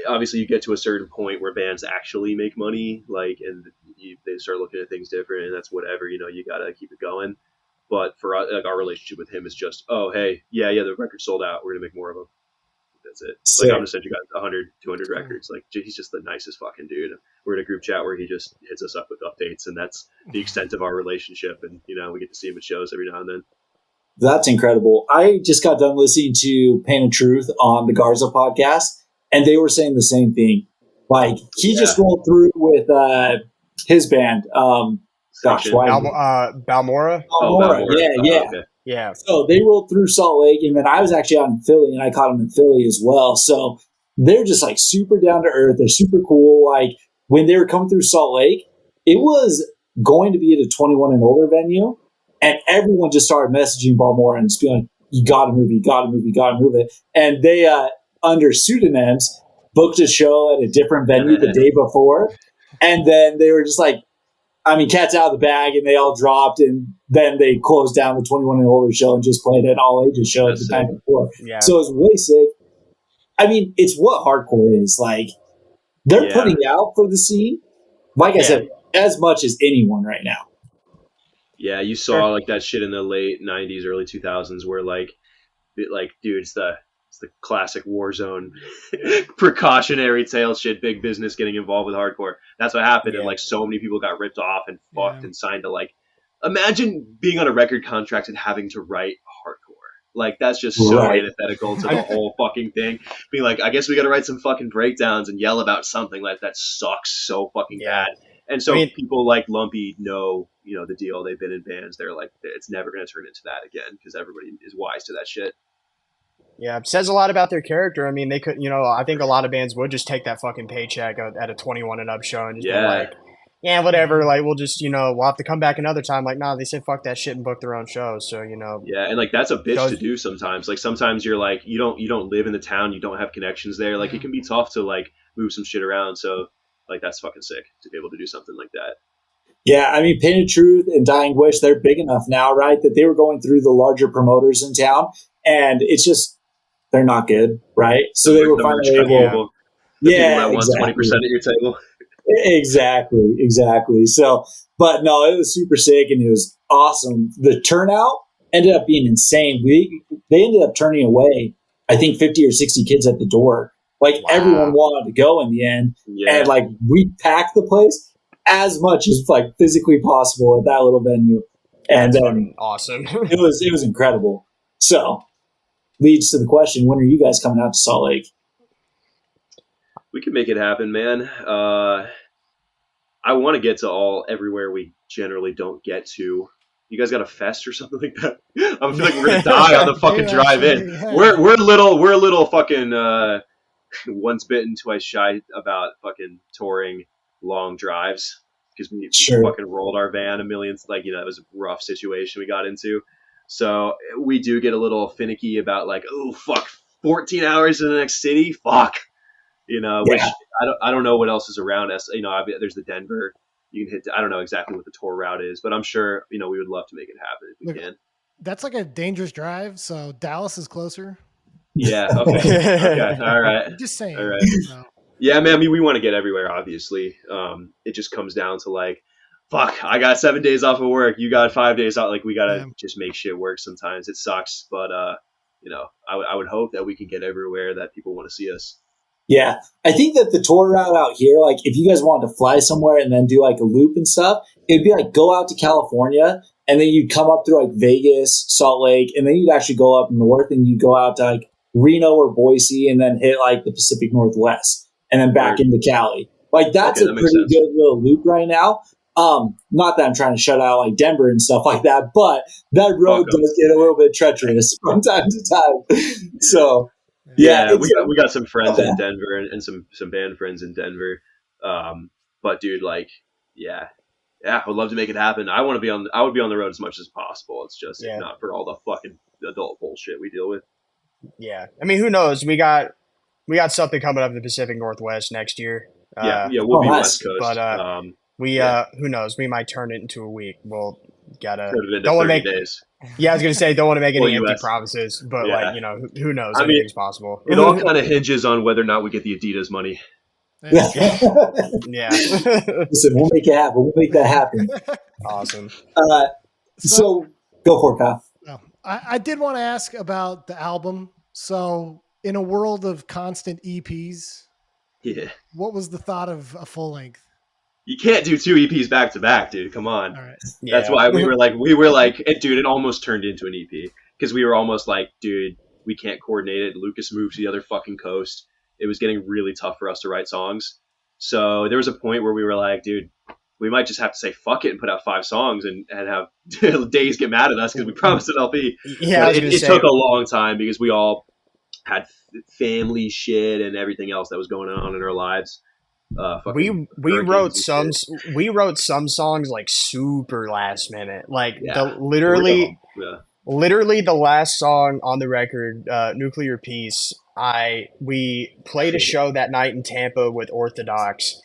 Obviously you get to a certain point where bands actually make money, and they start looking at things different, and that's whatever. You gotta keep it going. But for our relationship with him is just, oh, hey, the record sold out. We're going to make more of them. That's it. I'm going to send you guys 100, 200 records. He's just the nicest fucking dude. We're in a group chat where he just hits us up with updates, and that's the extent of our relationship. And, we get to see him at shows every now and then. That's incredible. I just got done listening to Pain of Truth on the Garza podcast, and they were saying the same thing. He just rolled through with his band, Balmora? Balmora. Yeah. Okay. Yeah. So they rolled through Salt Lake, and then I was actually out in Philly, and I caught them in Philly as well. So they're just super down to earth. They're super cool. When they were coming through Salt Lake, it was going to be at a 21 and older venue, And everyone just started messaging Baltimore and just being like, you got to move it. And they, under pseudonyms, booked a show at a different venue the day before. And then they were just like, I mean, cat's out of the bag, and they all dropped. And then they closed down the 21 and older show and just played an all ages show at the time before. Yeah. So it was way sick. I mean, it's what hardcore is. Like, they're putting out for the scene, like I said, as much as anyone right now. Yeah, you saw like that shit in the late 90s, early 2000s where like dude, it's the classic war zone precautionary tale shit, big business getting involved with hardcore. That's what happened, and like so many people got ripped off and fucked and signed to like, imagine being on a record contract and having to write hardcore. Like, that's just so antithetical to the whole fucking thing. Being like, I guess we got to write some fucking breakdowns and yell about something like that sucks so fucking bad. And so people like Lumpy know, you know, the deal. They've been in bands. They're like, it's never going to turn into that again because everybody is wise to that shit. Yeah, it says a lot about their character. I mean, they could, you know, I think a lot of bands would just take that fucking paycheck at a 21 and up show and just be like, yeah, whatever. Like, we'll just, you know, we'll have to come back another time. Like, nah, they said fuck that shit and book their own shows. So, you know. Yeah, and like that's a bitch to do sometimes. Like sometimes you're like, you don't live in the town, you don't have connections there. Like it can be tough to like move some shit around. So like that's fucking sick to be able to do something like that. Yeah, I mean, Painted Truth and Dying Wish, they're big enough now, right, that they were going through the larger promoters in town, and it's just, they're not good, right? So they were finally able. Yeah, that wants 20% at your table. Exactly. So, but no, it was super sick and it was awesome. The turnout ended up being insane. They ended up turning away, I think, 50 or 60 kids at the door. Like everyone wanted to go in the end, and like we packed the place as much as like physically possible at that little venue, and then awesome. it was incredible. So, leads to the question: when are you guys coming out to Salt Lake? We can make it happen, man. I want to get to everywhere we generally don't get to. You guys got a fest or something like that? I feel like we're gonna die on the fucking drive in. We're a little fucking once bitten, twice shy about fucking touring long drives because we fucking rolled our van a million. Like, you know, it was a rough situation we got into. So we do get a little finicky about like, oh fuck, 14 hours in the next city, fuck. You know, which I don't know what else is around us. You know, there's the Denver. You can hit. I don't know exactly what the tour route is, but I'm sure, you know, we would love to make it happen if we can. That's like a dangerous drive. So Dallas is closer. Yeah. Okay. All right. Just saying. All right. So. Yeah, man. I mean, we want to get everywhere. Obviously, it just comes down to like, fuck. I got 7 days off of work. You got 5 days out. Like, we gotta just make shit work. Sometimes it sucks, but you know, I would hope that we can get everywhere that people want to see us. Yeah, I think that the tour route out here, like if you guys wanted to fly somewhere and then do like a loop and stuff, it'd be like go out to California and then you'd come up through like Vegas, Salt Lake, and then you'd actually go up north and you'd go out to like Reno or Boise and then hit like the Pacific Northwest and then back into Cali. Like that's a pretty good little loop right now. Not that I'm trying to shut out like Denver and stuff like that, but that road does get a little bit treacherous from time to time. So. Yeah, we got some friends in Denver and some band friends in Denver. But dude, like, yeah, I would love to make it happen. I would be on the road as much as possible. It's just not for all the fucking adult bullshit we deal with. Yeah, I mean, who knows? We got something coming up in the Pacific Northwest next year. We'll be West Coast. But who knows? We might turn it into a week. We'll gotta don't want to make days. Yeah, I was gonna say don't want to make any empty promises, but like, you know, who knows? Anything's possible. It all kind of hinges on whether or not we get the Adidas money. Yeah. Listen, we'll make it happen. We'll make that happen. Awesome. So go for it, Kyle. I did want to ask about the album. So in a world of constant EPs, what was the thought of a full length? You can't do 2 EPs back to back, dude. Come on. All right. That's why we were like, dude, it almost turned into an EP because we were almost like, dude, we can't coordinate it. Lucas moved to the other fucking coast. It was getting really tough for us to write songs. So there was a point where we were like, dude, we might just have to say fuck it and put out 5 songs and have Days get mad at us because we promised an LP. Yeah, it took a long time because we all had family shit and everything else that was going on in our lives. we wrote some songs like super last minute. Like literally the last song on the record, Nuclear Peace. We played a show that night in Tampa with Orthodox.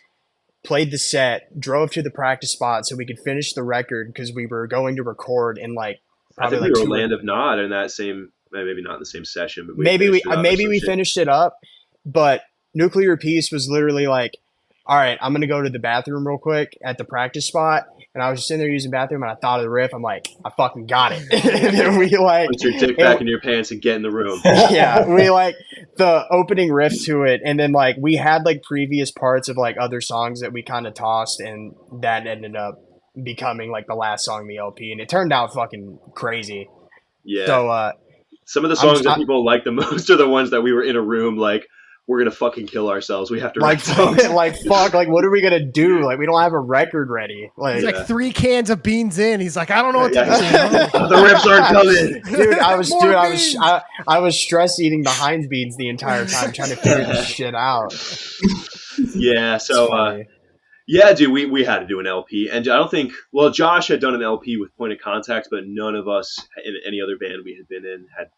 Played the set, drove to the practice spot so we could finish the record because we were going to record in like probably I think we were Land of Nod in that same, maybe not in the same session, but maybe we finished it up. But Nuclear Peace was literally like, all right, I'm gonna go to the bathroom real quick at the practice spot, and I was just sitting there using the bathroom, and I thought of the riff. I'm like, I fucking got it. And then we like put your dick back in your pants and get in the room. Yeah, we like the opening riff to it, and then like we had like previous parts of like other songs that we kind of tossed, and that ended up becoming like the last song in the LP, and it turned out fucking crazy. Yeah. So some of the songs that people like the most are the ones that we were in a room like, we're gonna fucking kill ourselves. We have to like fuck. Like, what are we gonna do? Like, we don't have a record ready. Like, he's like 3 cans of beans in. He's like, I don't know what to do. The riffs aren't coming, I was stress eating the Heinz beans the entire time trying to figure this shit out. Yeah. So yeah, dude, we had to do an LP, and I don't think. Well, Josh had done an LP with Point of Contact, but none of us in any other band we had been in had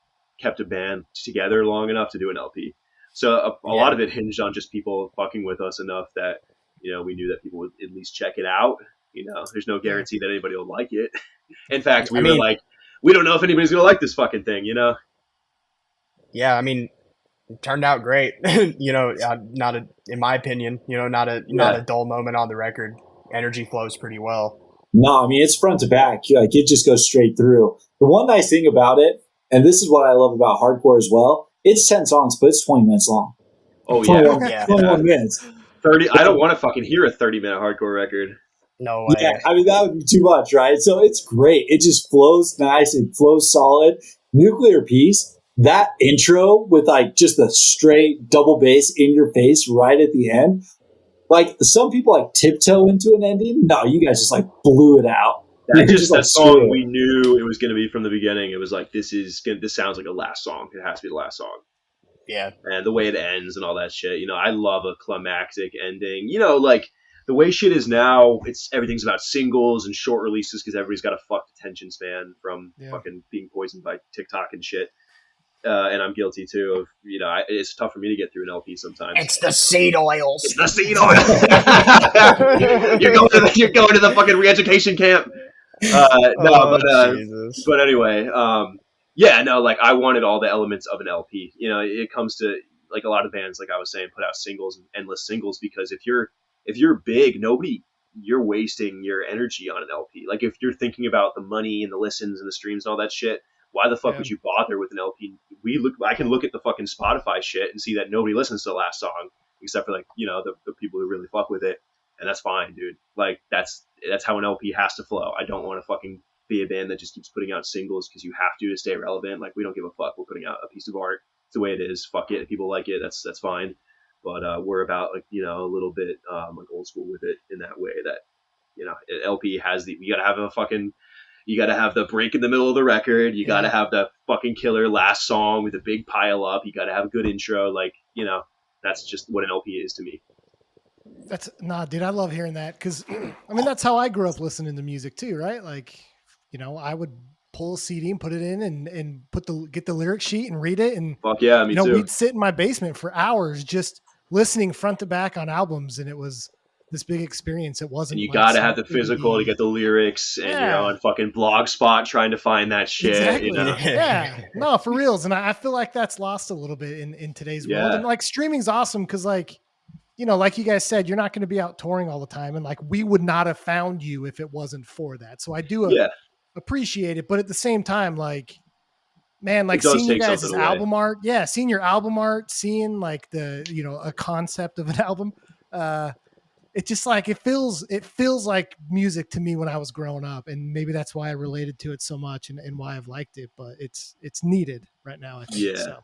kept a band together long enough to do an LP. So a lot of it hinged on just people fucking with us enough that, you know, we knew that people would at least check it out. You know, there's no guarantee that anybody will like it. In fact, we were like, we don't know if anybody's going to like this fucking thing, you know? Yeah, I mean, it turned out great. You know, in my opinion, you know, not a dull moment on the record. Energy flows pretty well. No, I mean, it's front to back. Like, it just goes straight through. The one nice thing about it, and this is what I love about hardcore as well, it's 10 songs, but it's 20 minutes long. Oh, 21 minutes. 30. I don't want to fucking hear a 30-minute hardcore record. No way. Yeah, I mean, that would be too much, right? So it's great. It just flows nice. It flows solid. Nuclear Peace, that intro with like just the straight double bass in your face right at the end. Like, some people like tiptoe into an ending. No, you guys just like blew it out. That song we knew it was going to be from the beginning. It was like, this sounds like a last song. It has to be the last song. Yeah. And the way it ends and all that shit. You know, I love a climactic ending. You know, like the way shit is now, everything's about singles and short releases because everybody's got a fucked attention span from fucking being poisoned by TikTok and shit. And I'm guilty too of, you know, it's tough for me to get through an LP sometimes. It's the seed oils. It's the seed oil. You're going to the fucking re-education camp. But anyway, like I wanted all the elements of an LP. You know, it comes to like a lot of bands, like I was saying, put out singles and endless singles because if you're big, you're wasting your energy on an LP. Like if you're thinking about the money and the listens and the streams and all that shit, why the fuck would you bother with an LP? I can look at the fucking Spotify shit and see that nobody listens to the last song except for like, you know, the people who really fuck with it. And that's fine, dude. Like that's how an LP has to flow. I don't want to fucking be a band that just keeps putting out singles because you have to stay relevant. Like we don't give a fuck. We're putting out a piece of art. It's the way it is. Fuck it. If people like it, that's fine. But we're about like, you know, a little bit like old school with it in that way that, you know, an LP has you gotta have the break in the middle of the record. You gotta have the fucking killer last song with a big pile up. You gotta have a good intro. Like, you know, that's just what an LP is to me. Dude, I love hearing that because I mean that's how I grew up listening to music too, right? Like, you know, I would pull a CD and put it in and get the lyric sheet and read it, and fuck yeah, me too. We'd sit in my basement for hours just listening front to back on albums, and it was this big experience. It wasn't. And you gotta have the physical to get the lyrics, and you know, on fucking Blogspot trying to find that shit. Exactly. You know? Yeah, no, for reals, and I feel like that's lost a little bit in today's world. And like streaming's awesome because like, you know, like you guys said, you're not going to be out touring all the time. And like, we would not have found you if it wasn't for that. So I do appreciate it. But at the same time, like, man, like seeing you guys' album art, seeing your album art, seeing like the, you know, a concept of an album, it just like, it feels like music to me when I was growing up. And maybe that's why I related to it so much and why I've liked it, but it's needed right now. I think. Yeah. So.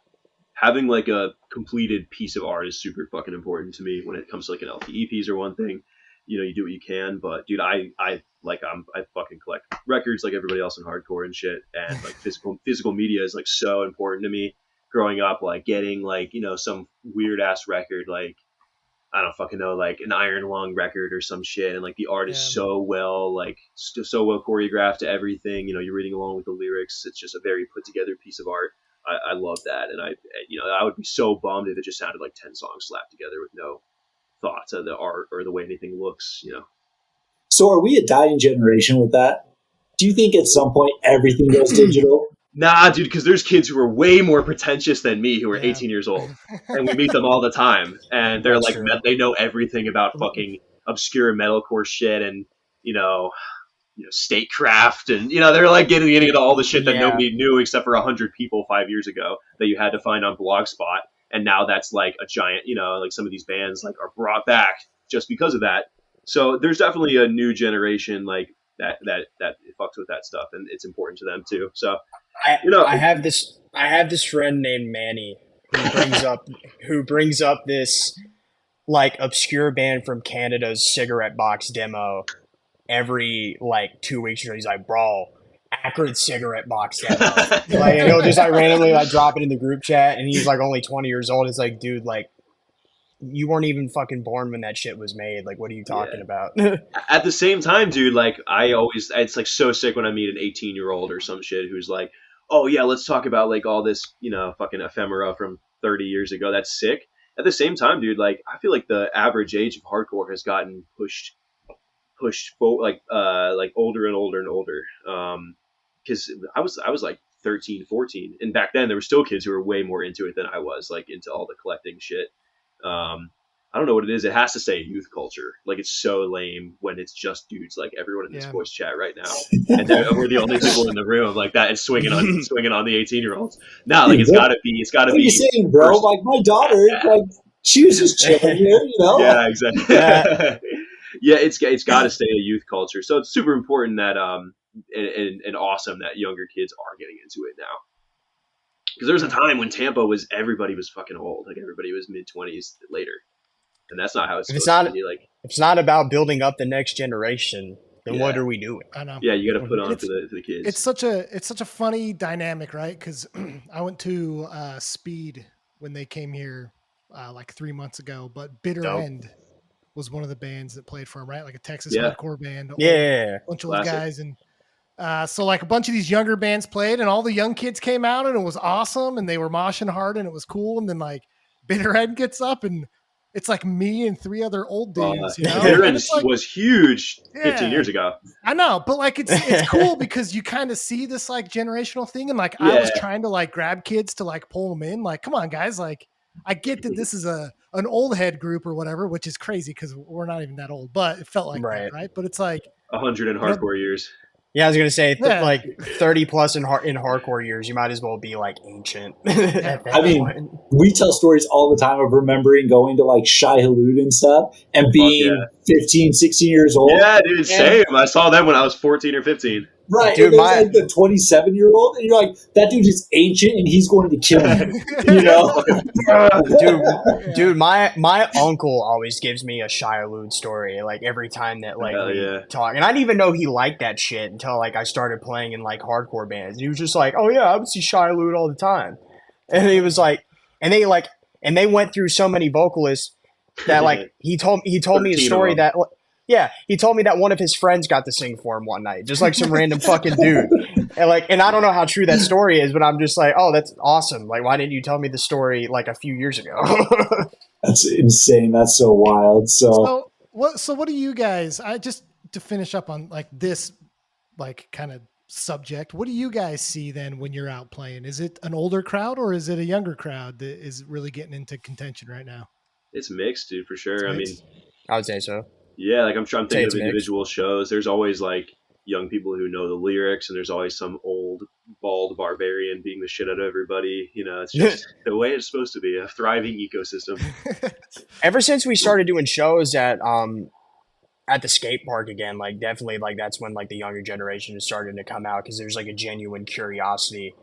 Having like a completed piece of art is super fucking important to me when it comes to like an LP. EPs are one thing, you know, you do what you can, but dude, I fucking collect records like everybody else in hardcore and shit. And like physical media is like so important to me growing up, like getting like, you know, some weird ass record, like I don't fucking know, like an Iron Lung record or some shit, and like the art is so well, like so well choreographed to everything. You know, you're reading along with the lyrics. It's just a very put together piece of art. I love that, and I would be so bummed if it just sounded like 10 songs slapped together with no thoughts of the art or the way anything looks. You know. So are we a dying generation with that? Do you think at some point everything goes digital? Nah, dude, because there's kids who are way more pretentious than me who are 18 years old, and we meet them all the time, and they're like, they know everything about fucking obscure metalcore shit, and statecraft, and they're like getting into all the shit that nobody knew except for 100 people 5 years ago that you had to find on Blogspot, and now that's like a giant, like some of these bands like are brought back just because of that. So there's definitely a new generation like that fucks with that stuff, and it's important to them too. So. I have this friend named Manny who brings up this like obscure band from Canada's cigarette box demo every like 2 weeks ago. He's like, bro, Akron cigarette box demo. Like, and he'll just like randomly like drop it in the group chat, and he's like only 20 years old. It's like, dude, like you weren't even fucking born when that shit was made. Like, what are you talking about? At the same time, dude, like it's like so sick when I meet an 18-year-old or some shit who's like, oh yeah, let's talk about like all this, fucking ephemera from 30 years ago. That's sick. At the same time, dude, like I feel like the average age of hardcore has gotten pushed like older and older and older. Because I was like 13, 14, and back then there were still kids who were way more into it than I was, like into all the collecting shit. I don't know what it is. It has to say youth culture. Like it's so lame when it's just dudes, like everyone in this voice chat right now, and we're the only people in the room like that is swinging on the 18-year-olds. Now, like it's got to be. What are you saying, bro? Like my daughter, like she was just chilling here, Yeah, exactly. Yeah, it's got to stay a youth culture. So it's super important that and awesome that younger kids are getting into it now. Because there was a time when Tampa everybody was fucking old, like everybody was mid-20s later. And that's not how it's supposed to be. Like, if it's not about building up the next generation, then what are we doing? I know. Yeah, you got to put on for the kids. It's such a funny dynamic, right? Because I went to Speed when they came here like 3 months ago, but Bitter End was one of the bands that played for them, right? Like a Texas hardcore band. Yeah, a bunch of those guys, and so like a bunch of these younger bands played, and all the young kids came out, and it was awesome, and they were moshing hard, and it was cool. And then like Bitter End gets up and. It's like me and 3 other old dudes. Bitter End was huge 15 years ago. I know, but like it's cool because you kind of see this like generational thing, and like I was trying to like grab kids to like pull them in. Like, come on, guys! Like, I get that this is an old head group or whatever, which is crazy because we're not even that old, but it felt like that, right? But it's like 100 in hardcore years. Yeah, I was gonna say like 30 plus in hardcore years, you might as well be like ancient. I mean, we tell stories all the time of remembering going to like Shai Hulud and stuff and being 15, 16 years old. Yeah, dude, same. I saw them when I was 14 or 15. Right, dude, like the 27-year-old, and you're like, that dude is ancient, and he's going to kill you. Dude, my uncle always gives me a Shai Hulud story, like every time that like we talk, and I didn't even know he liked that shit until like I started playing in like hardcore bands. He was just like, "Oh yeah, I would see Shai Hulud all the time," and he was like, and they went through so many vocalists that like he told me a story that. Yeah, he told me that one of his friends got to sing for him one night, just like some random fucking dude. And I don't know how true that story is, but I'm just like, oh, that's awesome. Like, why didn't you tell me the story like a few years ago? That's insane. That's so wild. So what do you guys? I just to finish up on like this, like kind of subject. What do you guys see then when you're out playing? Is it an older crowd or is it a younger crowd that is really getting into Contention right now? It's mixed, dude, for sure. I mean, I would say so. Yeah, like I'm thinking of individual shows. There's always like young people who know the lyrics, and there's always some old bald barbarian beating the shit out of everybody. It's just the way it's supposed to be, a thriving ecosystem. Ever since we started doing shows at the skate park again, like definitely like that's when like the younger generation is starting to come out because there's like a genuine curiosity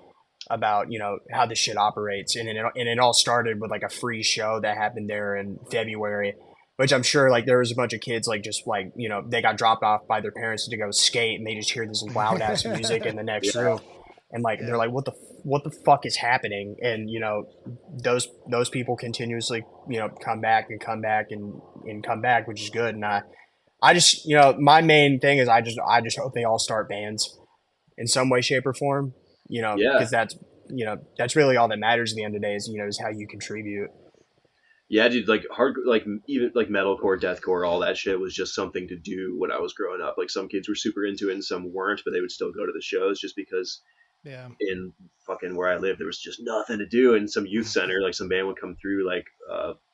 about how this shit operates, and it all started with like a free show that happened there in February. Which I'm sure, like, there was a bunch of kids, like, just, like, they got dropped off by their parents to go skate, and they just hear this loud-ass music in the next room. and like they're like, what the fuck is happening? And you know, those people continuously, you know, come back and come back and come back, which is good. And I just, you know, my main thing is I just hope they all start bands in some way, shape, or form. You know, Yeah. because that's really all that matters at the end of the day is, you know, is how you contribute. Yeah, dude, like hard, like even like metalcore, deathcore, all that shit was just something to do when I was growing up. Like some kids were super into it and some weren't, but they would still go to the shows just because in fucking where I live there was just nothing to do. In some youth center, like some band would come through, like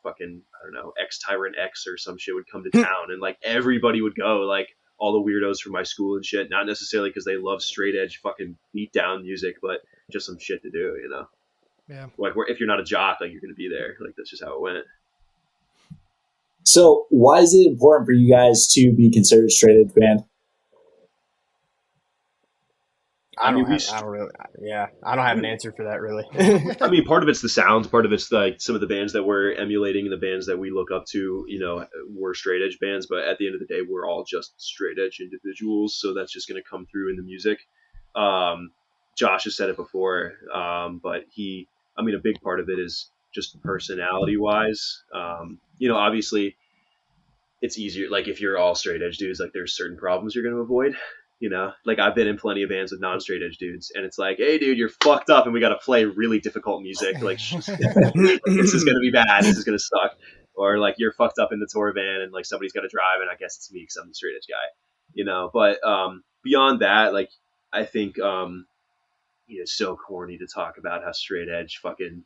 fucking I don't know, X Tyrant X or some shit would come to town, and like everybody would go, like all the weirdos from my school and shit. Not necessarily because they love straight edge fucking beat down music, but just some shit to do, you know. Yeah. Like if you're not a jock, like you're gonna be there. Like that's just how it went. So why is it important for you guys to be considered a straight edge band? I don't have an answer for that really. I mean, part of it's the sound, part of it's like some of the bands that we're emulating and the bands that we look up to, you know, were straight edge bands, but at the end of the day, we're all just straight edge individuals, so that's just going to come through in the music. Josh has said it before, but a big part of it is just personality wise. You know, obviously it's easier, like if you're all straight edge dudes, like there's certain problems you're going to avoid. You know, like I've been in plenty of bands with non-straight edge dudes, and it's like, hey, dude, you're fucked up, and we got to play really difficult music. Like, this is gonna be bad. This is gonna suck. Or like, you're fucked up in the tour van, and like somebody's got to drive, and I guess it's me because I'm the straight edge guy. You know, but beyond that, like, I think it's so corny to talk about how straight edge fucking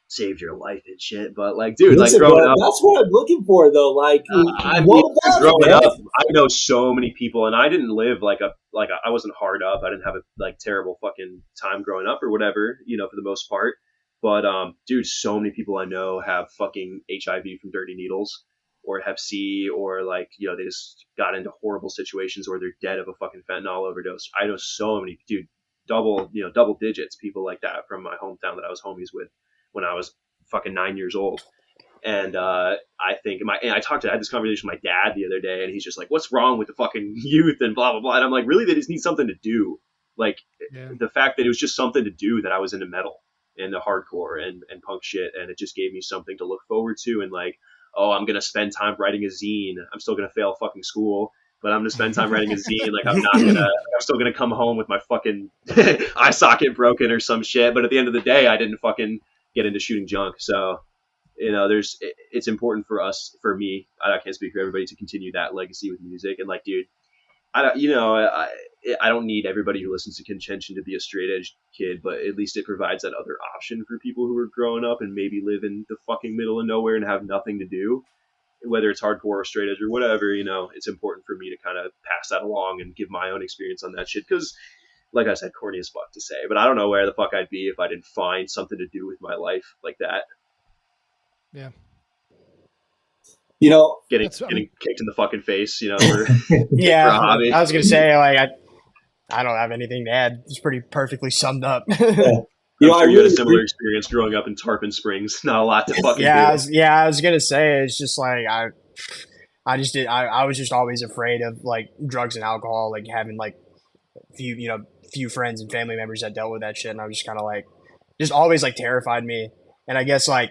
saved your life and shit, but like, dude, like growing up, that's what I'm looking for though. Like, growing up, I know so many people, and I didn't live I wasn't hard up. I didn't have a like terrible fucking time growing up or whatever, you know, for the most part. But dude, so many people I know have fucking HIV from dirty needles, or Hep C, or like, you know, they just got into horrible situations, or they're dead of a fucking fentanyl overdose. I know so many, dude, double digits people like that from my hometown that I was homies with when I was fucking 9 years old. And I think I had this conversation with my dad the other day, and he's just like, what's wrong with the fucking youth and blah, blah, blah. And I'm like, really? They just need something to do. Like the fact that it was just something to do, that I was into metal and the hardcore and punk shit. And it just gave me something to look forward to. And like, oh, I'm going to spend time writing a zine. I'm still going to fail fucking school, but I'm going to spend time writing a zine. Like I'm still going to come home with my fucking eye socket broken or some shit. But at the end of the day, I didn't fucking get into shooting junk. So, you know, it's important for me, I can't speak for everybody, to continue that legacy with music. And like, dude, I don't need everybody who listens to Contention to be a straight edge kid, but at least it provides that other option for people who are growing up and maybe live in the fucking middle of nowhere and have nothing to do, whether it's hardcore or straight edge or whatever. You know, it's important for me to kind of pass that along and give my own experience on that shit, because like I said, corny as fuck to say, but I don't know where the fuck I'd be if I didn't find something to do with my life like that. Yeah. You know, getting kicked in the fucking face, you know, for, yeah, for a hobby. I was going to say, like, I don't have anything to add. It's pretty perfectly summed up. Yeah. I'm sure you had a similar experience growing up in Tarpon Springs. Not a lot to fucking do. I was going to say, it's just like, I was just always afraid of like drugs and alcohol, like having like few friends and family members that dealt with that shit. And I was just kind of like, just always like terrified me. And I guess like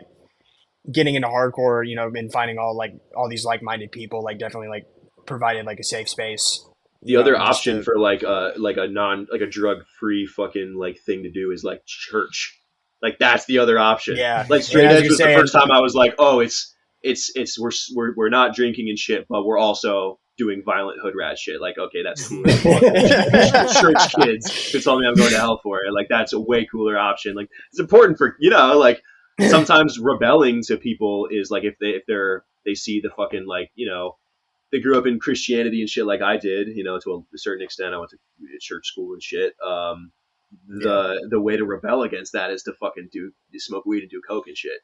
getting into hardcore, you know, and finding all these like-minded people, like definitely like provided like a safe space. The other option for like a drug-free fucking like thing to do is like church. Like that's the other option. Yeah. Like straight edge was the first time I was like, oh, it's we're not drinking and shit, but we're also doing violent hood rat shit. Like, okay, that's cool. Church kids who told me I'm going to hell for it. Like that's a way cooler option. Like it's important for, you know, like sometimes rebelling to people is like if they see the fucking like, you know, they grew up in Christianity and shit like I did, you know, to a certain extent. I went to church school and shit. The way to rebel against that is to fucking smoke weed and do coke and shit.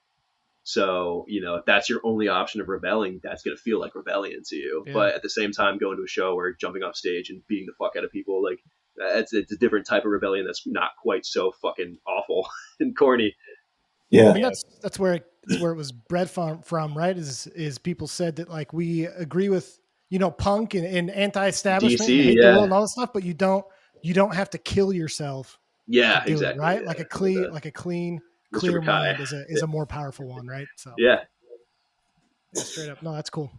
So, you know, if that's your only option of rebelling, that's going to feel like rebellion to you. Yeah. But at the same time, going to a show or jumping off stage and beating the fuck out of people, like it's a different type of rebellion that's not quite so fucking awful and corny. Yeah, I mean, that's where it was bred from, right? Is people said that like we agree with, you know, punk and anti-establishment, DC, and hate the world and all that stuff, but you don't have to kill yourself Yeah, do exactly. It, right? Yeah. Like a clear Mr. mind is a more powerful one, right? So yeah. Straight up. No, that's cool.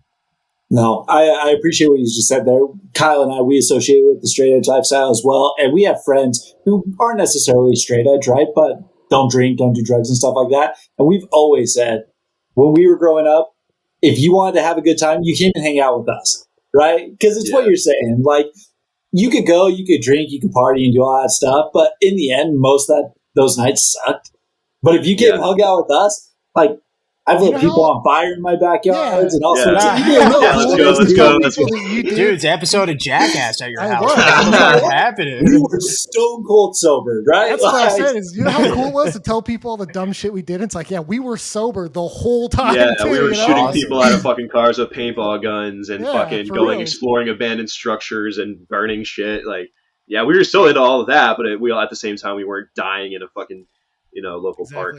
No, I appreciate what you just said there. Kyle and I, we associate with the straight edge lifestyle as well. And we have friends who aren't necessarily straight edge, right? But don't drink, don't do drugs and stuff like that. And we've always said, when we were growing up, if you wanted to have a good time, you came and hang out with us, right? Because it's what you're saying. Like, you could go, you could drink, you could party and do all that stuff. But in the end, most of those nights sucked. But if you came and hung out with us, like, I've lit people on fire in my backyards and all sorts of let's go. Dude, it's an episode of Jackass at your house. What's happening? We were stone cold sober, right? That's what I said. Is you know how cool it was to tell people all the dumb shit we did? It's like, yeah, we were sober the whole time. Yeah, too, we were shooting awesome. people out of fucking cars with paintball guns and fucking going exploring abandoned structures and burning shit. Like, yeah, we were still into all of that, but we all at the same time we weren't dying in a fucking local park.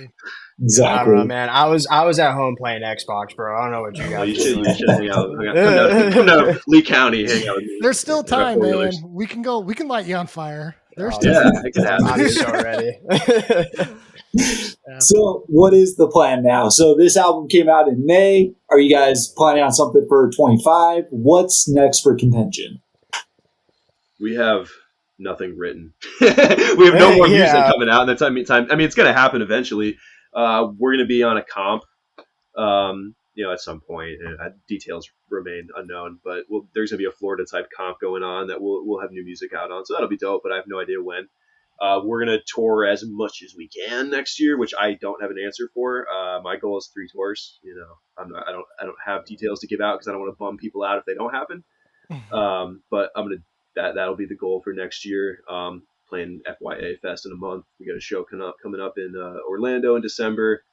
Exactly. I don't know, man. I was at home playing Xbox, bro. I don't know what you guys. You should hang out. Come down to Lee County, hang out with me. There's still time, man. We can go. We can light you on fire. There's it can happen. I'm so ready. So, what is the plan now? So, this album came out in May. Are you guys planning on something for 25? What's next for Contention? We have nothing written. We have no more music coming out in the time. I mean, it's going to happen eventually. We're going to be on a comp, at some point. Details remain unknown, but there's going to be a Florida type comp going on that we'll have new music out on. So that'll be dope, but I have no idea when. We're going to tour as much as we can next year, which I don't have an answer for. My goal is 3 tours. I don't have details to give out because I don't want to bum people out if they don't happen. But I'm going to. That'll be the goal for next year. Playing FYA Fest in a month. We got a show coming up in Orlando in December.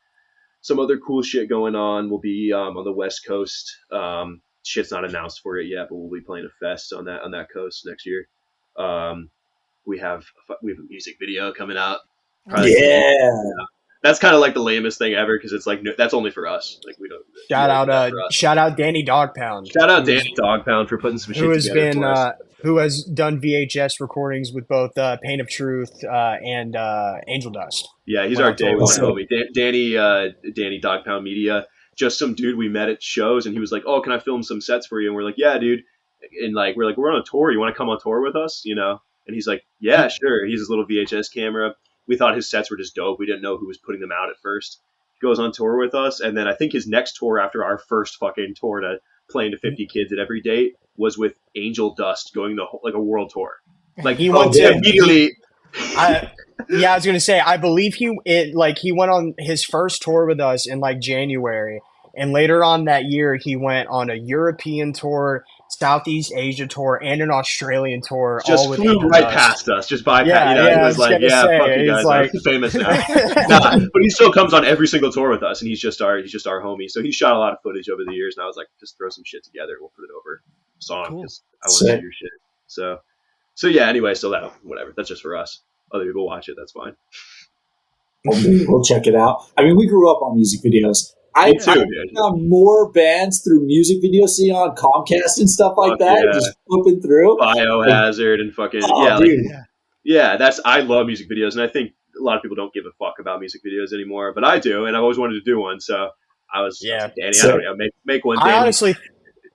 Some other cool shit going on. We'll be on the West Coast. Shit's not announced for it yet, but we'll be playing a fest on that coast next year. We have a music video coming out. That's kind of like the lamest thing ever because it's like that's only for us. Like we don't. Shout out Danny Dogpound. Shout out Danny Dogpound for putting some shit together. Who has done VHS recordings with both Pain of Truth and Angel Dust. Yeah, he's our day one homie. Danny Dogpound Media. Just some dude we met at shows, and he was like, "Oh, can I film some sets for you?" And we're like, "Yeah, dude." And like we're on a tour. You want to come on tour with us? And he's like, "Yeah, sure." He's his little VHS camera. We thought his sets were just dope. We didn't know who was putting them out at first. He goes on tour with us, and then I think his next tour after our first fucking tour to playing to 50 kids at every date was with Angel Dust going a world tour. Like he went to immediately. I was gonna say I believe he went on his first tour with us in like January, and later on that year he went on a European tour, Southeast Asia tour, and an Australian tour. Just all with flew right past us, just bypassed. He was like, "Yeah, fuck you guys, I'm famous now." But he still comes on every single tour with us, and he's just our homie. So he shot a lot of footage over the years, and I was like, "Just throw some shit together, we'll put it over a song because I want to see your shit." So yeah. Anyway, so that whatever. That's just for us. Other people watch it. That's fine. We'll check it out. I mean, we grew up on music videos. I found more bands through music videos, seeing on Comcast and stuff like that, just flipping through. Biohazard and fucking I love music videos, and I think a lot of people don't give a fuck about music videos anymore, but I do, and I've always wanted to do one. So I was Danny, I don't know, make one. Danny. I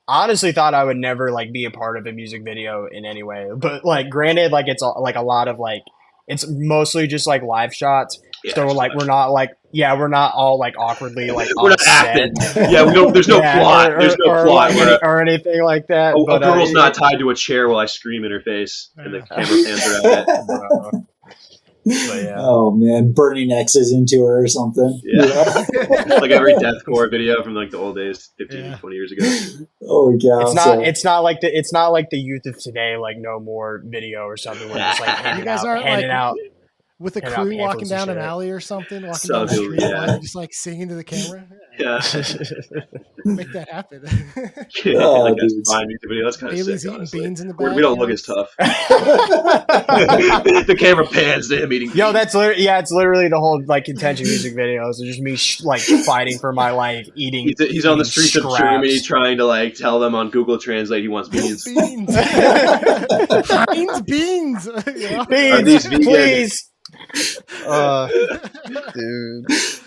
honestly thought I would never like be a part of a music video in any way, but like granted, like it's like a lot of like it's mostly just like live shots. Yeah, so like we're not all like awkwardly like we're not acting. Yeah, there's no plot. There's no plot or anything like that. A girl's not tied to a chair while I scream in her face and the camera pans around it. Oh man, burning X's into her or something. Yeah. Like every deathcore video from like the old days, 15, 20 years ago. Oh my god. It's not like the youth of today, like no more video or something where it's like you guys aren't handing out with a crew walking down an alley or something, down the street, just like singing to the camera. Yeah. Make that happen. Like a fine music video. That's kind of Bailey's sick, eating honestly. beans in the back. We don't look as tough. The camera pans to him eating beans. Yo, it's literally the whole like Contention music videos. It's just me like fighting for my life, eating. He's on the streets of Germany trying to like tell them on Google Translate he wants beans. Beans. Heinz beans. Beans, please. Dude.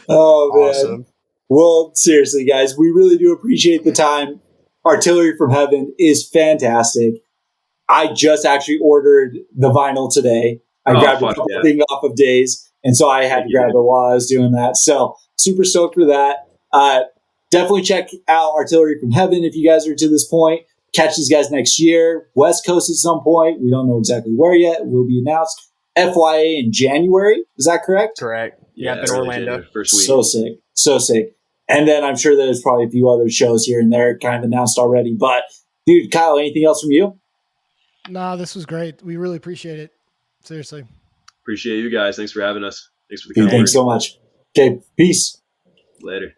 Oh, man. Awesome. Well, seriously, guys, we really do appreciate the time. Artillery from Heaven is fantastic. I just actually ordered the vinyl today. I grabbed a couple things off of Days, and so I had to grab it while I was doing that. So super stoked for that. Definitely check out Artillery from Heaven if you guys are to this point. Catch these guys next year. West Coast at some point. We don't know exactly where yet. It will be announced. FYA in January. Is that correct? Correct. Yeah, in Orlando. First week. So sick. So sick. And then I'm sure there's probably a few other shows here and there kind of announced already. But, dude, Kyle, anything else from you? Nah, this was great. We really appreciate it. Seriously. Appreciate you guys. Thanks for having us. Thanks for the Dude, thanks so much. Okay, peace. Later.